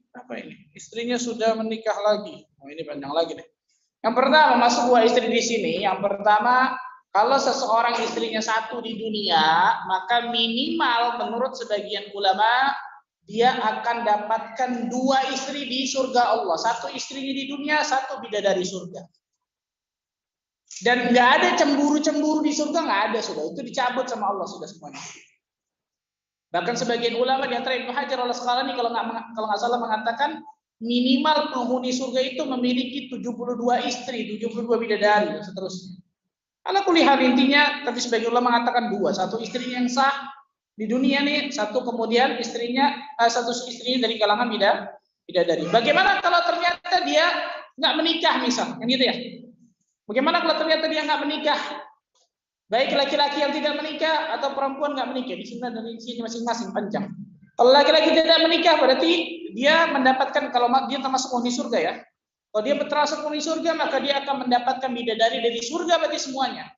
istrinya sudah menikah lagi? Oh, ini panjang lagi nih. Yang pertama, masuk 2 istri di sini. Yang pertama, kalau seseorang istrinya 1 di dunia, maka minimal menurut sebagian ulama dia akan dapatkan 2 istri di surga Allah. 1 istrinya di dunia, 1 bidadari surga. Dan nggak ada cemburu-cemburu di surga, nggak ada, sudah itu dicabut sama Allah sudah semuanya. Bahkan sebagian ulama di antara Ibnu Hajar al-Asqalani kalau nggak salah mengatakan minimal penghuni surga itu memiliki 72 istri, 72 bidadari dan seterusnya. Ala kulli hal intinya, tapi sebagian ulama mengatakan 2, 1 istrinya yang sah di dunia nih, 1 kemudian istrinya 1 istrinya dari kalangan bidadari. Bagaimana kalau ternyata dia nggak menikah misal, kan gitu ya? Bagaimana kalau ternyata dia nggak menikah? Baik laki-laki yang tidak menikah atau perempuan nggak menikah, di sini dari sini masing-masing panjang. Kalau laki-laki tidak menikah berarti dia mendapatkan, kalau dia termasuk penghuni surga ya. Kalau dia termasuk penghuni surga maka dia akan mendapatkan bidadari dari surga bagi semuanya.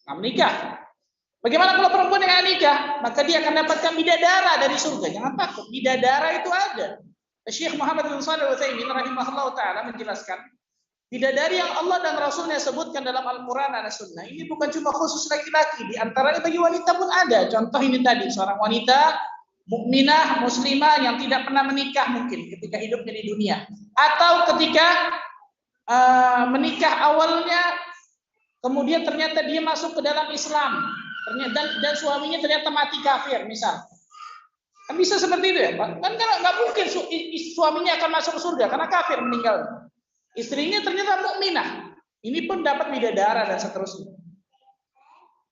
Nggak menikah. Bagaimana kalau perempuan yang nggak nikah? Maka dia akan dapatkan bidadara dari surga. Jangan takut, bidadara itu ada. Syekh Muhammad bin Shalih Al-Utsaimin rahimahullah taala menjelaskan, bidadari yang Allah dan Rasulnya sebutkan dalam Al-Quran dan Sunnah ini bukan cuma khusus laki-laki, di antaranya bagi wanita pun ada. Contoh ini tadi, seorang wanita mukminah, muslimah yang tidak pernah menikah mungkin ketika hidupnya di dunia, atau ketika menikah awalnya, kemudian ternyata dia masuk ke dalam Islam, dan suaminya ternyata mati kafir, misal. Kan bisa seperti itu ya, Pak? Kan nggak mungkin suaminya akan masuk ke surga karena kafir meninggal. Istrinya ternyata mukminah, ini pun dapat bidadara dan seterusnya.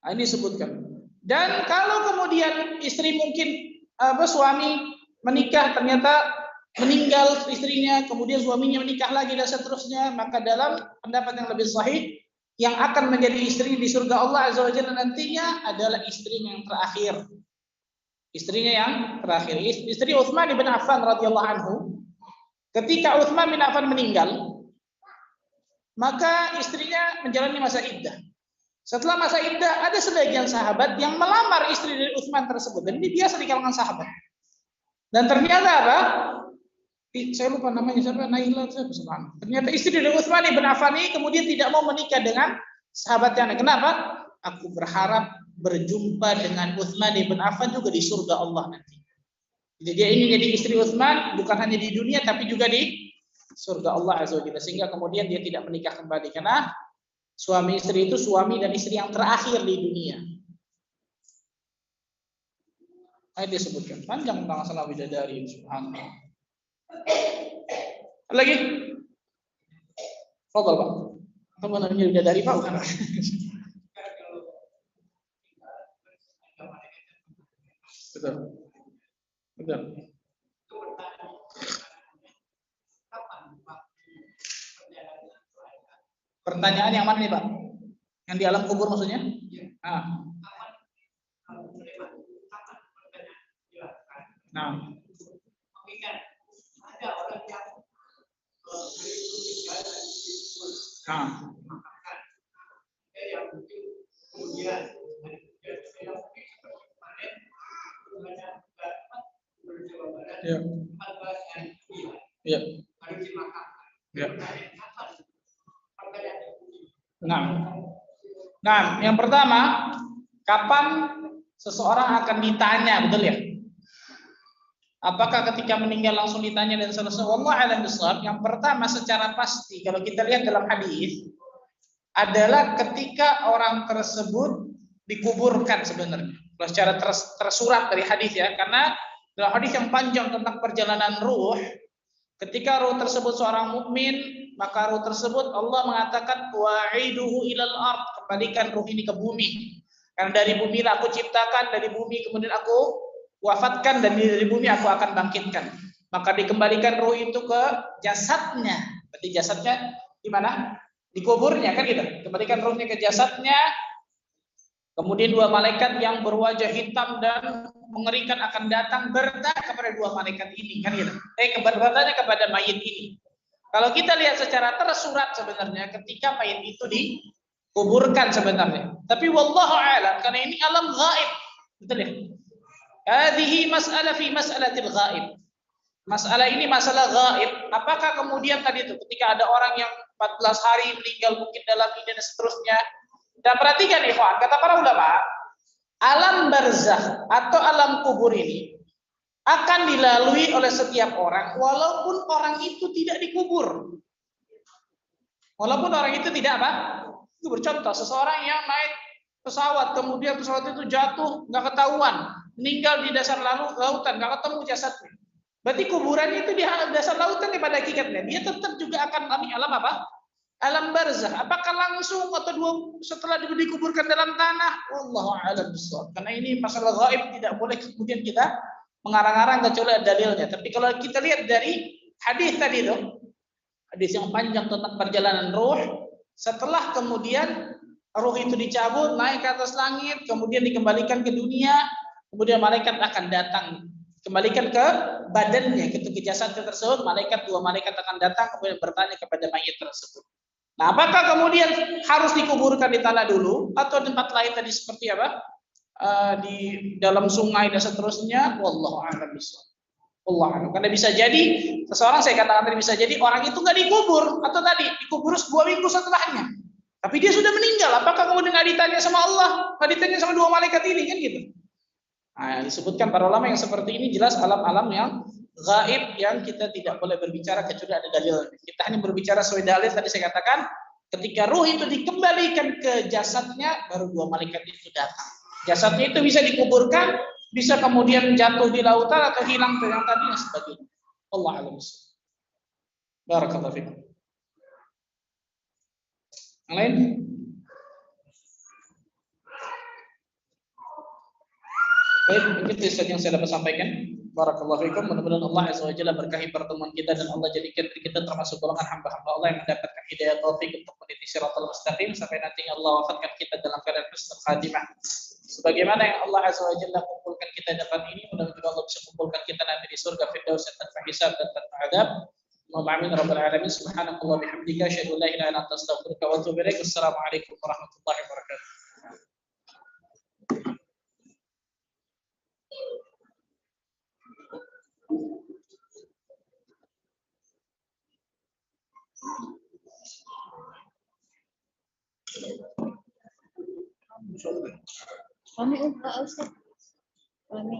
Nah, ini disebutkan. Dan kalau kemudian istri mungkin suami menikah ternyata meninggal istrinya, kemudian suaminya menikah lagi dan seterusnya, maka dalam pendapat yang lebih sahih, yang akan menjadi istri di surga Allah Azza wa Jalla nantinya adalah istrinya yang terakhir. Istrinya yang terakhir, istri Utsman bin Affan radhiyallahu anhu. Ketika Utsman bin Affan meninggal, maka istrinya menjalani masa iddah. Setelah masa iddah, ada sebagian sahabat yang melamar istri dari Utsman tersebut. Dan ini biasa di kalangan sahabat. Dan ternyata apa? Saya lupa namanya siapa, Naila, ternyata istri dari Utsman bin Affan ini kemudian tidak mau menikah dengan sahabat yang lain. Kenapa? Aku berharap berjumpa dengan Utsman bin Affan juga di surga Allah nanti. Jadi dia ingin jadi istri Utsman bukan hanya di dunia tapi juga di surga Allah Azza wa Jalla, sehingga kemudian dia tidak menikah kembali karena suami istri itu suami dan istri yang terakhir di dunia. Ayat disebutkan panjang tentang masalah bidadari, subhanallah. Lagi? Fadhal Pak. Teman-teman bidadari Pak bukan? Betul. Betul. Pertanyaan yang mana nih Pak? Yang di alam kubur maksudnya? Nah. Ada orang yang kemudian Nah, yang pertama, kapan seseorang akan ditanya, betul ya? Apakah ketika meninggal langsung ditanya dan selesai? Wallahu a'lam bishawab. Yang pertama secara pasti kalau kita lihat dalam hadis adalah ketika orang tersebut dikuburkan sebenarnya. Kalau secara tersurat dari hadis ya, karena dalam hadis yang panjang tentang perjalanan ruh, ketika ruh tersebut seorang mukmin, maka ruh tersebut Allah mengatakan wa'iduhu ilal ard, kembalikan ruh ini ke bumi. Karena dari bumi lah aku ciptakan, dari bumi kemudian aku wafatkan, dan dari bumi aku akan bangkitkan. Maka dikembalikan ruh itu ke jasadnya. Berarti jasadnya di mana? Di kuburnya kan gitu. Kembalikan ruhnya ke jasadnya. Kemudian dua malaikat yang berwajah hitam dan mengerikan akan datang bertanya kepada dua malaikat ini kan gitu. Bertanya kepada mayit ini. Kalau kita lihat secara tersurat sebenarnya ketika mayit itu dikuburkan sebenarnya. Tapi wallahu a'lam karena ini alam gaib. Betul ya? Hadhihi mas'alah fi mas'alatil ghaib. Masalah ini masalah gaib. Apakah kemudian tadi itu ketika ada orang yang 14 hari meninggal mungkin dalam ini dan seterusnya. Dan perhatikan ikhwan, kata para ulama, alam barzakh atau alam kubur ini akan dilalui oleh setiap orang walaupun orang itu tidak dikubur. Walaupun orang itu tidak apa? Kubur. Contoh, seseorang yang naik pesawat kemudian pesawat itu jatuh nggak ketahuan, meninggal di dasar lautan nggak ketemu jasadnya. Berarti kuburan itu di dasar lautan pada hakikatnya dia tetap juga akan mengalami alam apa? Alam barzakh. Apakah langsung atau setelah dikuburkan dalam tanah? Wallahu a'lam bishawab. Karena ini masalah gaib tidak boleh kemudian kita mengarang-arang kecuali ada dalilnya. Tapi kalau kita lihat dari hadis tadi itu, hadis yang panjang tentang perjalanan ruh, setelah kemudian ruh itu dicabut, naik ke atas langit, kemudian dikembalikan ke dunia, kemudian malaikat akan datang, kembalikan ke badannya, ke jasad tersebut, dua malaikat akan datang, kemudian bertanya kepada mayit tersebut. Nah, apakah kemudian harus dikuburkan di tanah dulu, atau tempat lain tadi seperti apa? Di dalam sungai dan seterusnya, wallahu a'lam bishawab. Wallahu a'lam. Karena bisa jadi seseorang, saya katakan tadi, bisa jadi orang itu nggak dikubur, atau tadi dikubur 2 minggu setelahnya. Tapi dia sudah meninggal, apakah kemudian nggak ditanya sama Allah, nggak ditanya sama dua malaikat ini kan gitu? Nah, disebutkan para ulama yang seperti ini jelas alam-alam yang gaib yang kita tidak boleh berbicara kecuali ada dalil. Kita hanya berbicara sesuai dalil tadi saya katakan, ketika ruh itu dikembalikan ke jasadnya, baru dua malaikat itu datang. Jasadnya itu bisa dikuburkan, bisa kemudian jatuh di lautan atau hilang ke yang tadi dan sebagainya. Allah a'lam. Barakallahu fikum. Yang lain? Baik, begitu saja yang saya dapat sampaikan. Barakallahu fikum. Mudah-mudahan Allah Azza wa Jalla berkahi pertemuan kita dan Allah jadikan kita termasuk golongan hamba-hamba Allah yang mendapatkan hidayah taufik untuk meniti siratal mustaqim sampai nanti Allah wafatkan kita dalam keadaan husnul khatimah. Sebagaimana yang Allah Azza wa Jalla kumpulkan kita dapat ini, mudah-mudahan Allah bisa kumpulkan kita nanti di surga firdaus tanpa hisab dan tanpa adab. Amin rabbal alamin. Subhanakallah bihamdika asyhadu an la ilaha illa anta astaghfiruka wa atubu ilaik. Assalamualaikum warahmatullahi wabarakatuh. Kami Ustaz. Kami.